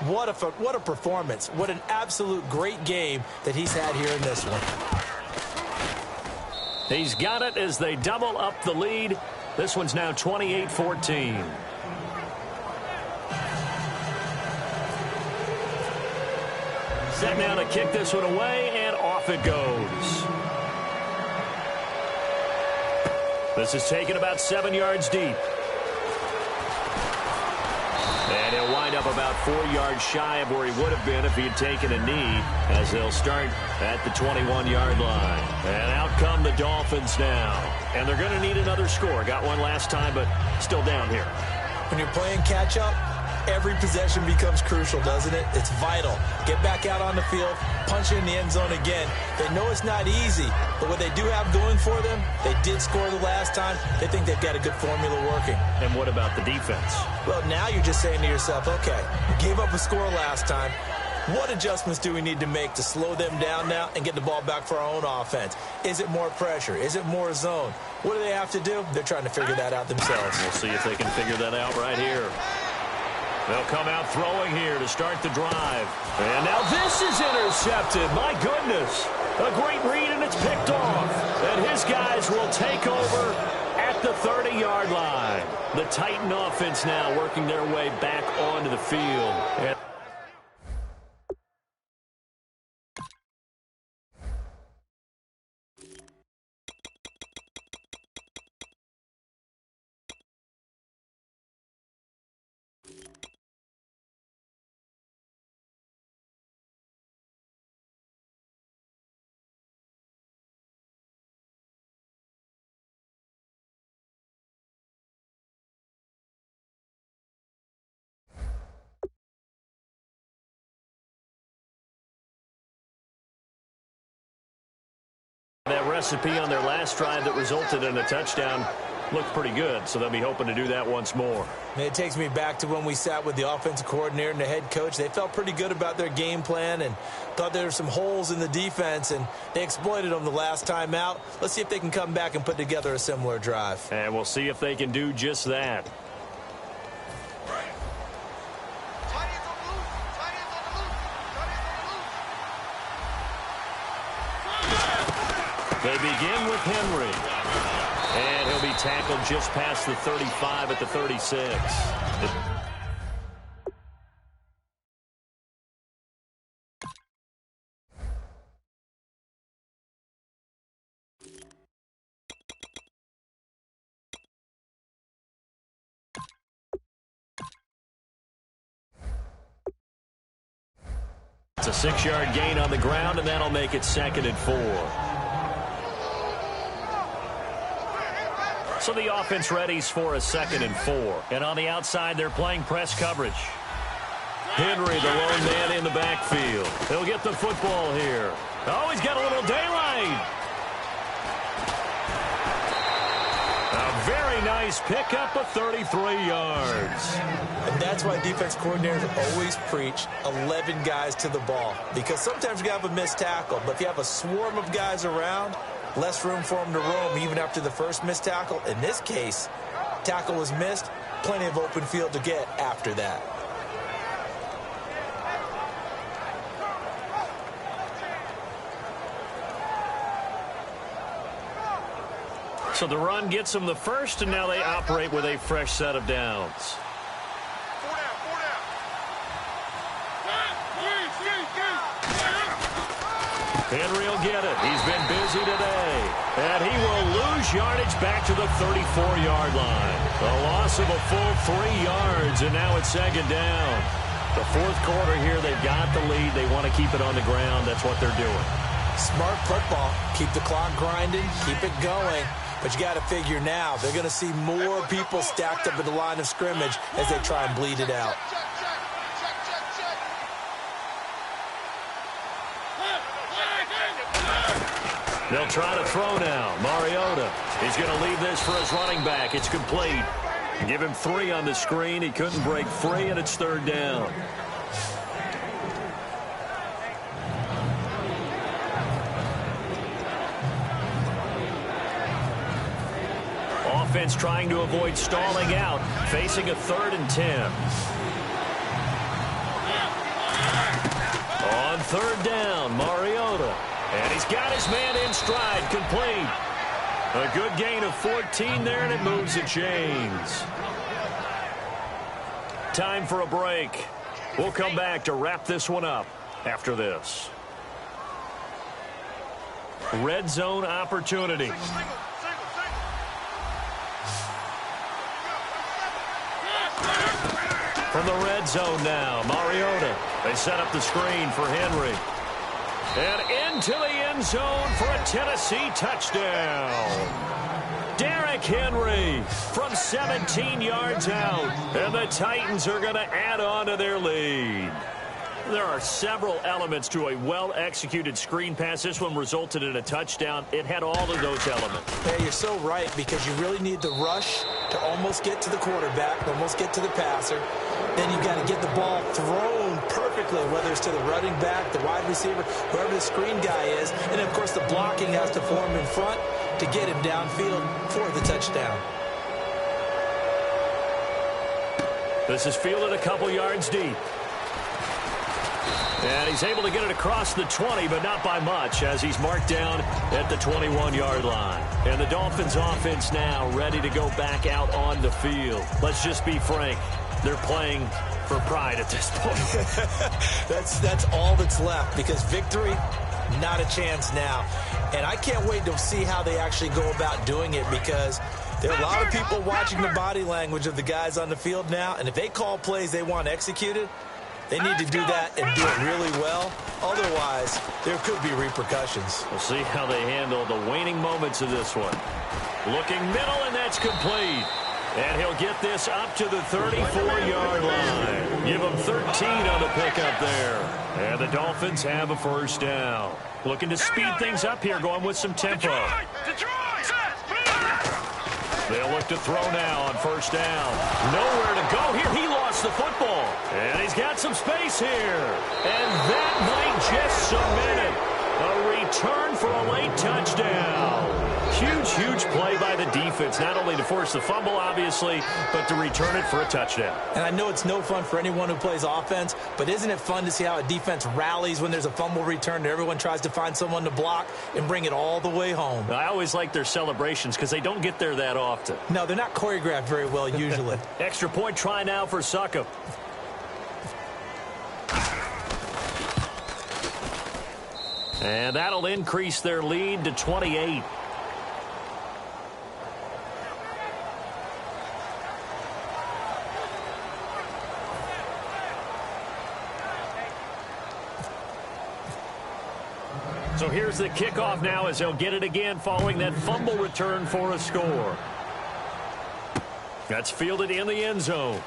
What a performance. What an absolute great game that he's had here in this one. He's got it as they double up the lead. This one's now 28-14. Set now to kick this one away, and off it goes. This is taken about 7 yards deep. And he'll wind up about 4 yards shy of where he would have been if he had taken a knee, as they'll start at the 21-yard line. And out come the Dolphins now. And they're going to need another score. Got one last time, but still down here. When you're playing catch-up, every possession becomes crucial, doesn't it? It's vital. Get back out on the field, punch it in the end zone again. They know it's not easy, but what they do have going for them, they did score the last time. They think they've got a good formula working. And what about the defense? Well, now you're just saying to yourself, okay, gave up a score last time. What adjustments do we need to make to slow them down now and get the ball back for our own offense? Is it more pressure? Is it more zone? What do they have to do? They're trying to figure that out themselves. We'll see if they can figure that out right here. They'll come out throwing here to start the drive. And now this is intercepted. My goodness. A great read, and it's picked off. And his guys will take over at the 30-yard line. The Titan offense now working their way back onto the field. And that recipe on their last drive that resulted in a touchdown looked pretty good, so they'll be hoping to do that once more. It takes me back to when we sat with the offensive coordinator and the head coach. They felt pretty good about their game plan and thought there were some holes in the defense, and they exploited them the last time out. Let's see if they can come back and put together a similar drive. And we'll see if they can do just that. They begin with Henry. And he'll be tackled just past the 35 at the 36. It's a 6-yard gain on the ground, and that'll make it 2nd and 4. So the offense readies for a 2nd and 4. And on the outside, they're playing press coverage. Henry, the lone man in the backfield. He'll get the football here. Oh, he's got a little daylight. A very nice pickup of 33 yards. And that's why defense coordinators always preach 11 guys to the ball. Because sometimes you have a missed tackle, but if you have a swarm of guys around, less room for them to roam even after the first missed tackle. In this case, tackle was missed, plenty of open field to get after that. So the run gets them the first, and now they operate with a fresh set of downs. Henry will get it. He's been busy today. And he will lose yardage back to the 34-yard line. A loss of a full 3 yards, and now it's 2nd down. The 4th quarter here, they've got the lead. They want to keep it on the ground. That's what they're doing. Smart football. Keep the clock grinding. Keep it going. But you got to figure now, they're going to see more people stacked up at the line of scrimmage as they try and bleed it out. They'll try to throw now. Mariota. He's going to leave this for his running back. It's complete. Give him 3 on the screen. He couldn't break free, and it's 3rd down. Offense trying to avoid stalling out, facing a 3rd and 10. On 3rd down, Mariota. And he's got his man in stride, complete. A good gain of 14 there, and it moves the chains. Time for a break. We'll come back to wrap this one up after this. Red zone opportunity. From the red zone now, Mariota. They set up the screen for Henry. And into the end zone for a Tennessee touchdown. Derrick Henry from 17 yards out. And the Titans are going to add on to their lead. There are several elements to a well-executed screen pass. This one resulted in a touchdown. It had all of those elements. Yeah, you're so right, because you really need the rush to almost get to the quarterback, almost get to the passer. Then you've got to get the ball thrown perfectly, whether it's to the running back, the wide receiver, whoever the screen guy is. And, of course, the blocking has to form in front to get him downfield for the touchdown. This is fielded a couple yards deep. And he's able to get it across the 20, but not by much, as he's marked down at the 21-yard line. And the Dolphins offense now ready to go back out on the field. Let's just be frank. They're playing for pride at this point. That's all that's left, because victory, not a chance now. And I can't wait to see how they actually go about doing it, because there are a lot of people watching the body language of the guys on the field now, and if they call plays they want executed, they need to do that and do it really well. Otherwise, there could be repercussions. We'll see how they handle the waning moments of this one. Looking middle, and that's complete. And he'll get this up to the 34-yard line. Give him 13 on the pickup there. And the Dolphins have a 1st down. Looking to speed things up here, going with some tempo. They'll look to throw now on 1st down. Nowhere to go here. He lost the football. And he's got some space here. And that might just cement it. A return for a late touchdown. Huge, huge play by the defense, not only to force the fumble, obviously, but to return it for a touchdown. And I know it's no fun for anyone who plays offense, but isn't it fun to see how a defense rallies when there's a fumble return and everyone tries to find someone to block and bring it all the way home? I always like their celebrations because they don't get there that often. No, they're not choreographed very well usually. Extra point try now for Succop. And that'll increase their lead to 28. So here's the kickoff now as they'll get it again following that fumble return for a score. That's fielded in the end zone.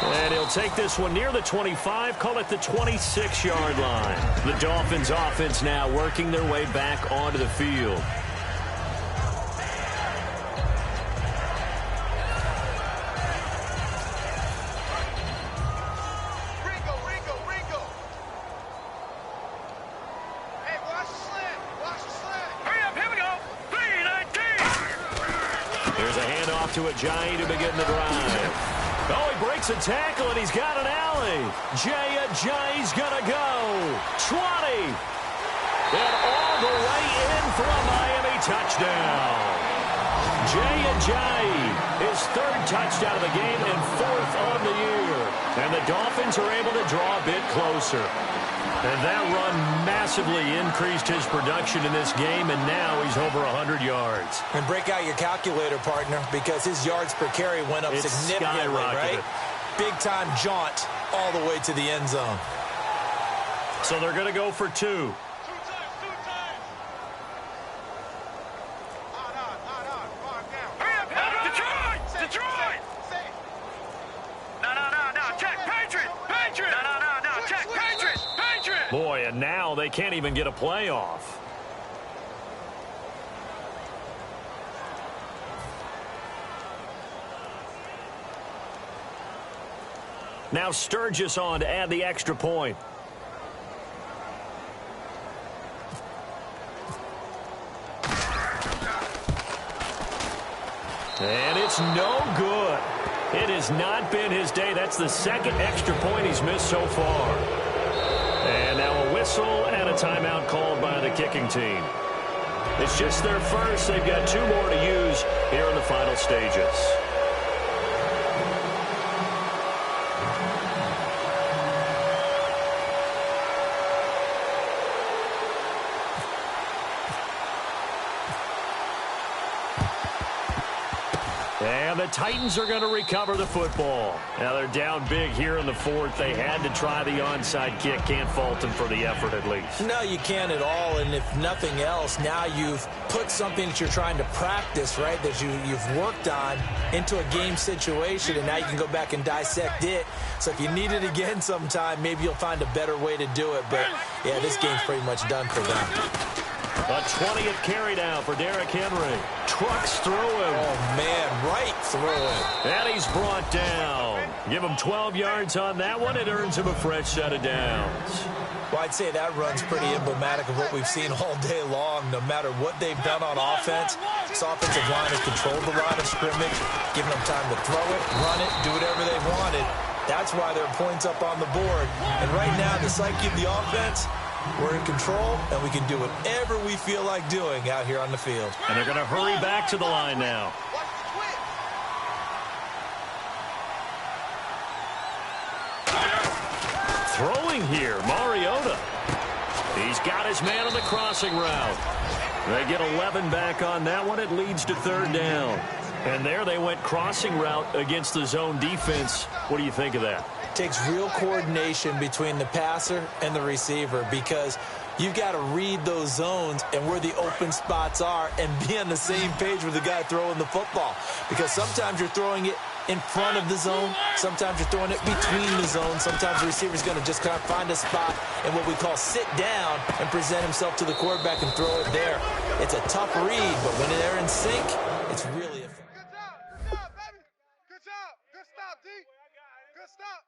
And he'll take this one near the 25, call it the 26-yard line. The Dolphins offense now working their way back onto the field. Ringo. Hey, watch the slant. Hurry up, here we go. 3-19. Here's a handoff to Ajayi to begin the drive. Oh, he breaks a tackle, and he's got an alley. Jay Ajayi's going to go. 20. And all the way in for a Miami touchdown. Jay Ajayi, his third touchdown of the game and fourth on the year. And the Dolphins are able to draw a bit closer. And that run massively increased his production in this game, and now he's over 100 yards. And break out your calculator, partner, because his yards per carry went up significantly, right? Big-time jaunt all the way to the end zone. So they're going to go for 2. Two times. Detroit! No. Check, Patriots! No. Check, Patriots! Boy, and now they can't even get a play off. Now Sturgis on to add the extra point. And it's no good. It has not been his day. That's the second extra point he's missed so far. And now a whistle and a timeout called by the kicking team. It's just their first. They've got 2 more to use here in the final stages. And the Titans are going to recover the football. Now they're down big here in the 4th. They had to try the onside kick. Can't fault them for the effort at least. No, you can't at all. And if nothing else, now you've put something that you're trying to practice, right, that you've worked on into a game situation, and now you can go back and dissect it. So if you need it again sometime, maybe you'll find a better way to do it. But, yeah, this game's pretty much done for them. A 20th carry down for Derrick Henry. Trucks through him. Oh, man, right through him. And he's brought down. Give him 12 yards on that one. It earns him a fresh set of downs. Well, I'd say that run's pretty emblematic of what we've seen all day long. No matter what they've done on offense, this offensive line has controlled the line of scrimmage, giving them time to throw it, run it, do whatever they wanted. That's why there are points up on the board. And right now, the psyche of the offense, we're in control, and we can do whatever we feel like doing out here on the field. And they're going to hurry back to the line now. Throwing here, Mariota. He's got his man on the crossing route. They get 11 back on that one. It leads to 3rd down. And there they went crossing route against the zone defense. What do you think of that? Takes real coordination between the passer and the receiver, because you've got to read those zones and where the open spots are and be on the same page with the guy throwing the football. Because sometimes you're throwing it in front of the zone. Sometimes you're throwing it between the zones. Sometimes the receiver's going to just kind of find a spot and what we call sit down and present himself to the quarterback and throw it there. It's a tough read, but when they're in sync, it's really effective. Good job, baby. Good job. Good stop, D. Good stop.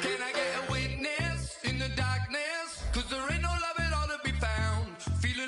Can I get a witness in the darkness? 'Cause there ain't no love at all to be found. Feeling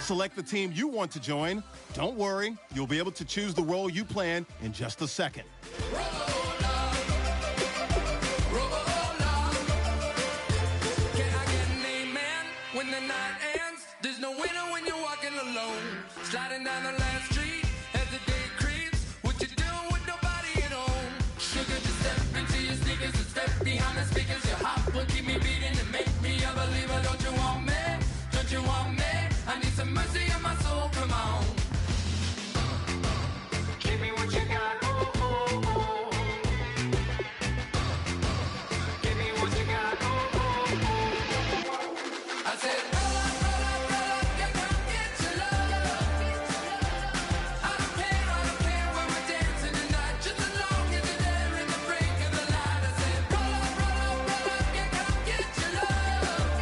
Select the team you want to join. Don't worry, you'll be able to choose the role you plan in just a second. When the night ends, there's no winner when you're walking alone. Sliding down the last street as the day creeps. What you doing with nobody at home? Sugar, just step into your sneakers and step behind the speakers. Your heart will keep me beating and make me a believer. Don't you want me? Don't you want me? I need some mercy on my soul, come on. Give me what you got, oh, oh, oh. Give me what you got, oh, oh, oh. I said, roll up, yeah, come get your love. I don't care when we're dancing tonight. Just as long as you're there in the break of the light. I said, roll up, yeah, come get your love.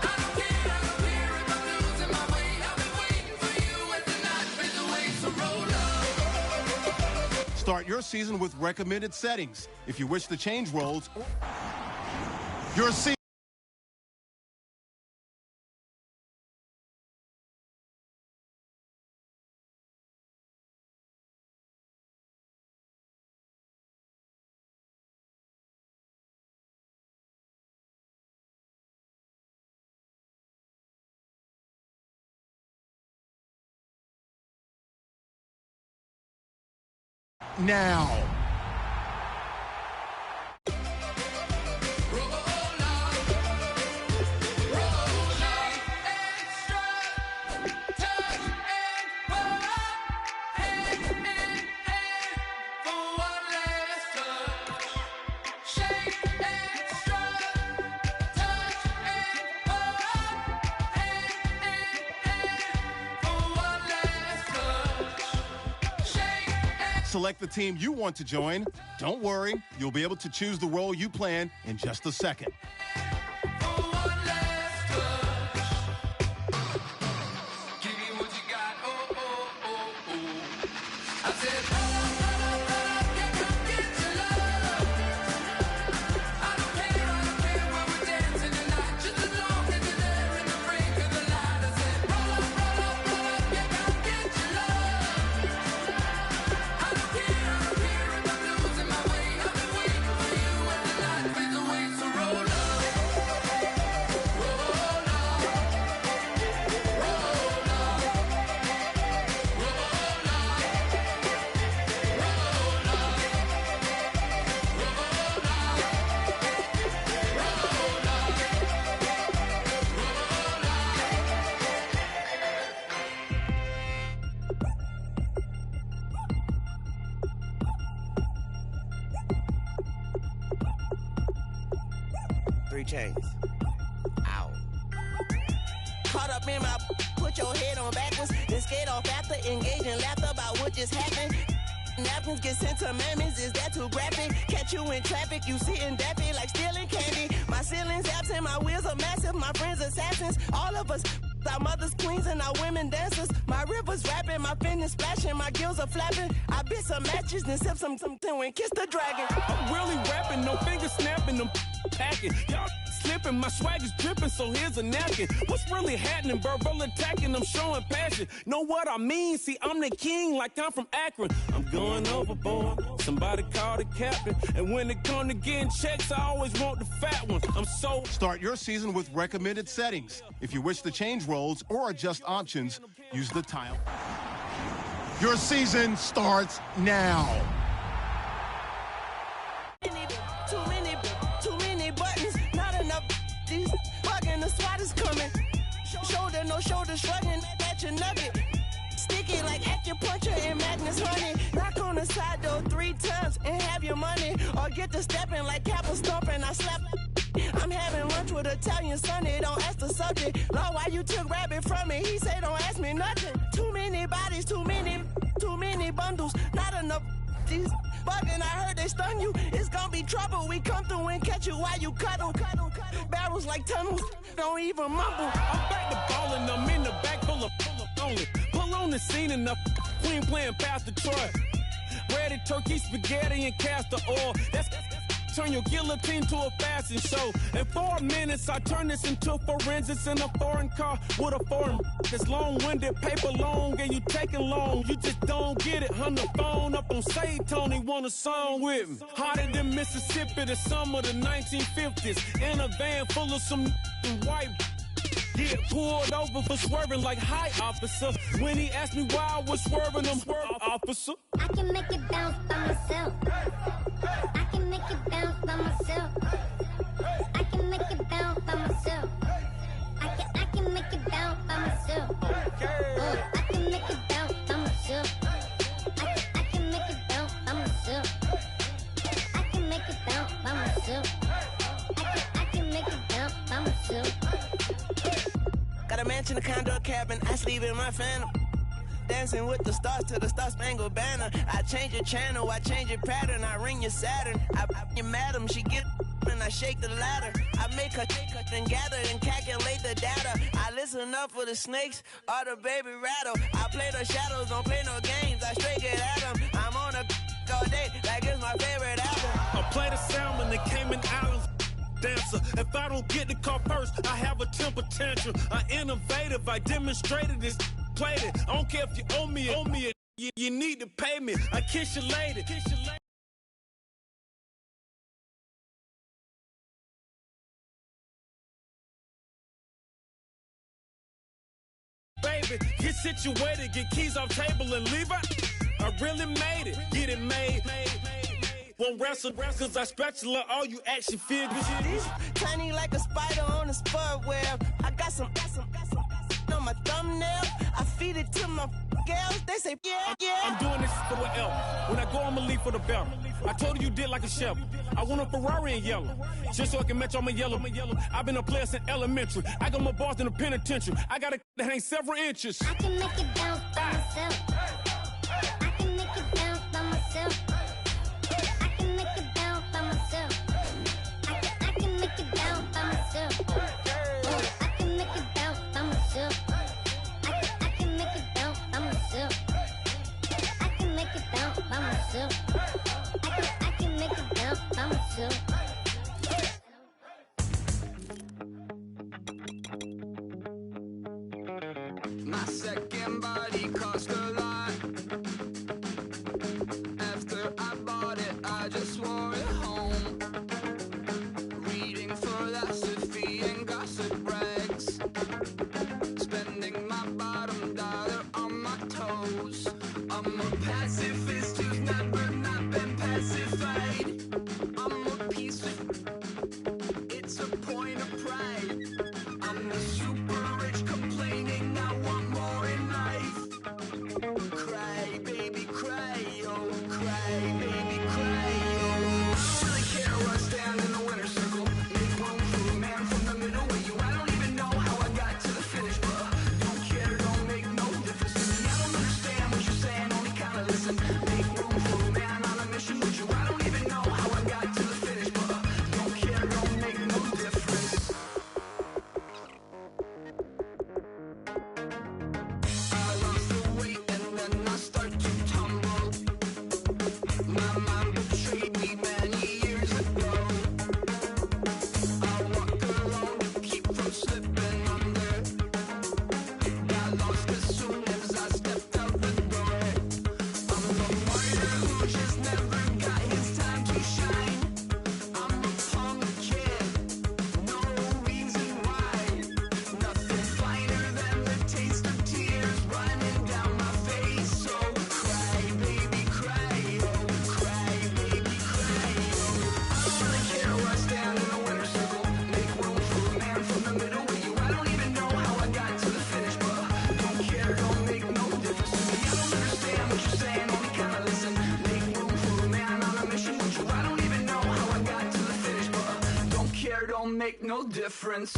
I don't care if I'm losing my way. I've been waiting for you as the night fades away. So roll up. Start your season with recommended settings. If you wish to change roles, your season. Now. Select the team you want to join. Don't worry, you'll be able to choose the role you plan in just a second. Chains. Ow. Caught up in my, put your head on backwards, then skate off after, engage in laughter about what just happened. Napkins get sent to mammies, is that too graphic? Catch you in traffic, you sitting daffy like stealing candy. My ceiling's absent, my wheels are massive, my friends assassins. All of us, our mothers queens and our women dancers. My rivers rapping, my fingers splashing, my gills are flapping. I bit some matches, then sip some and kiss the dragon. I'm really rapping, no fingers snapping, I'm packing. Y'all slipping, my swag is dripping, so here's a napkin. What's really happening? Verbal attacking, I'm showing passion. Know what I mean? See, I'm the king like I'm from Akron. I'm going overboard, somebody call the captain. And when it come to getting checks, I always want the fat ones. I'm so... Start your season with recommended settings. If you wish to change roles or adjust options, use the tile. Your season starts now. Too many buttons, not enough. These bugging, the SWAT is coming. Shoulder, no shoulder shrugging at your nugget. Sticky like acupuncture and Magnus honey. Knock on the side door 3 times and have your money. Or get to stepping like Kappa stomping. I slap. I'm having lunch with Italian Sonny. Don't ask the subject. Lord, why you took rabbit from me? He said don't ask me nothing. Too many bodies, too many bundles. Not enough. These bugging, I heard they stung you. It's gonna be trouble. We come through and catch you while you cuddle. Barrels like tunnels. Don't even mumble. I'm back to ballin', I'm in the back full of only. Pull on the scene enough. Queen playing Pastor Troy. Ready turkey, spaghetti, and castor oil. That's turn your guillotine to a fashion show. In 4 minutes, I turn this into forensics in a foreign car with a foreign. It's long-winded, paper long, and you taking long. You just don't get it. On the phone up on Say Tony, want a song with me. Hotter than Mississippi, the summer of the 1950s. In a van full of some white. Get pulled over for swerving like hi, officer. When he asked me why I was swerving, I'm swerving, officer. I can make it bounce by myself. I can make it bounce by myself. I can make it bounce by myself. I can make it bounce by myself. I can make it bounce by myself. I can make it bounce by myself. I can make it bounce by myself. I can make it bounce by myself. Got a mansion, a condo, a cabin, I sleep in my phantom. Dancing with the stars to the Star-Spangled Banner. I change your channel, I change your pattern, I ring your Saturn. I your madam, she get and I shake the ladder. I make her and gather and calculate the data. I listen up for the snakes or the baby rattle. I play the shadows, don't play no games, I straight get at them. I'm on a all day like it's my favorite album. I play the salmon, the Cayman Islands dancer. If I don't get the car first, I have a temper tantrum. I'm innovative, I demonstrated this, played it. I don't care if you owe me it, you need to pay me. I kiss your lady. Baby, get situated, get keys off table and leave it. I really made it, get it made. Won't wrestle, cause I spatula all you action figures. Tiny like a spider on a spud web. I got some on my thumbnail. I feed it to my girls. They say, yeah. I'm doing this for the L. When I go, I'ma leave for the bell. I told her you did like a shovel. I want a Ferrari in yellow, just so I can match all my yellow. I've been a player since elementary. I got my boss in the penitentiary. I got a that hang several inches. I can make it bounce by myself. I can make it bounce by myself. I can make it bounce by myself. I can make it bounce by myself. I can make it bounce by myself. I can make it bounce by myself. I can make it bounce by myself. I can make it bounce by myself. My second body cost a lot. After I bought it, I just wore it home. Reading philosophy and gossip rags. Spending my bottom dollar on my toes. I'm a pacifist who's never not been pacified. I'm a piece of... It's a point of pride. I'm the super rich complaining I want more in life. Cry, baby, cry, oh, cry, baby, cry, oh. I don't really care where I stand in the winner's circle. Make room for a man from the middle with you. I don't even know how I got to the finish, but don't care, don't make no difference to me. I don't understand what you're saying, only kinda listen. Make room for a man on a mission with you. I don't even know how I got to the finish, but don't care, don't make no difference. I lost the weight and then I start to tumble. My mind betrayed me many years ago. I walk alone to keep from slipping under. Got lost as soon as I stepped out the door. I'm a martyr who just never got his time to shine. I'm a punk kid, no reason why. Nothing finer than the taste of tears running down my face. So cry, baby, cry, oh, cry, baby, cry, oh. I don't really care where I stand in the winner's circle. Make room for a man from the middle with you. I don't even know how I got to the finish, but don't care, don't make no difference to me. I don't understand what you're saying, only kinda listen. Make room for a man on a mission with you. I don't even know how I got to the finish, but don't care, don't make no difference.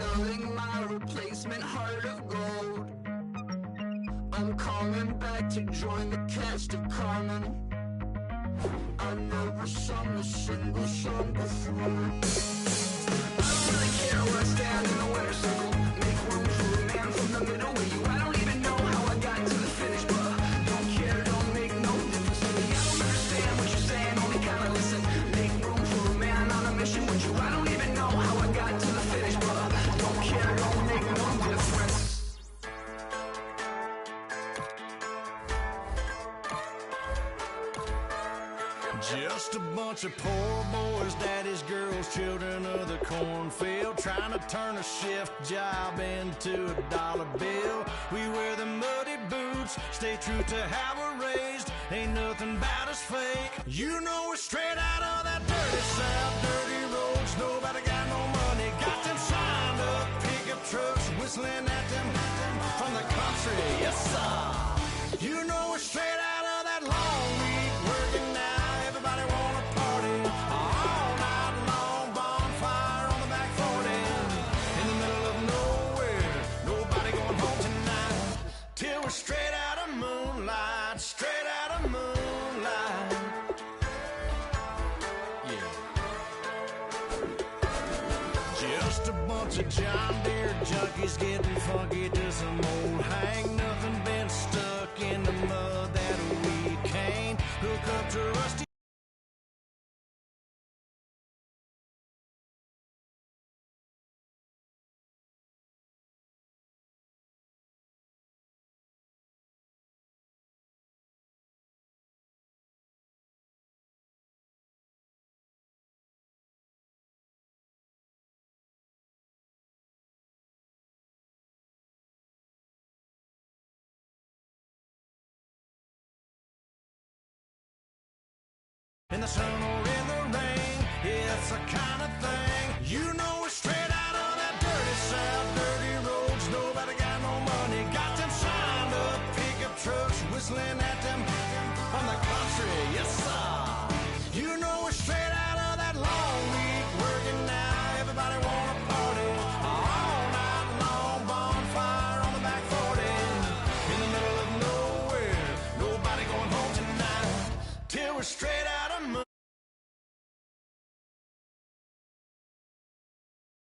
selling my replacement heart of gold. I'm coming back to join the cast of Carmen. I never sung a single song before. I don't really care where I stand in the winner's circle. Make room for a man from the middle with you. I don't even know how I got to the finish, but don't care, don't make no difference to me. I don't understand what you're saying, only kinda listen. Make room for a man on a mission with you. I don't even know how I got to the finish, but don't care, don't make no difference. Just a bunch of poor boys, daddies, girls, children of the cornfield, trying to turn a shift job into a dollar bill. We wear the muddy boots, stay true to how we're raised. Ain't nothing about us fake. You know we're straight out of that dirty south, dirty roads. Nobody got no money, got them signed up pickup trucks, whistling at them from the country. Yes, sir. You know we're straight out of that long week working now. Everybody wanna party all night long, bonfire on the back 40, in the middle of nowhere, nobody going home tonight, till we're straight out of moonlight, straight out of moonlight. Yeah. Just a bunch of John Deere junkies getting funky to some old hang. Nothing been stuck in the mud that we can't hook up to rusty. In the sun or in the rain, it's the kind of thing. You know we're straight out of that dirty south, dirty roads. Nobody got no money, got them signed up pickup trucks, whistling at them from the country. Yes, sir. You know we're straight out of that long week working now. Everybody wanna party all night long, bonfire on the back 40, in the middle of nowhere, nobody going home tonight, till we're straight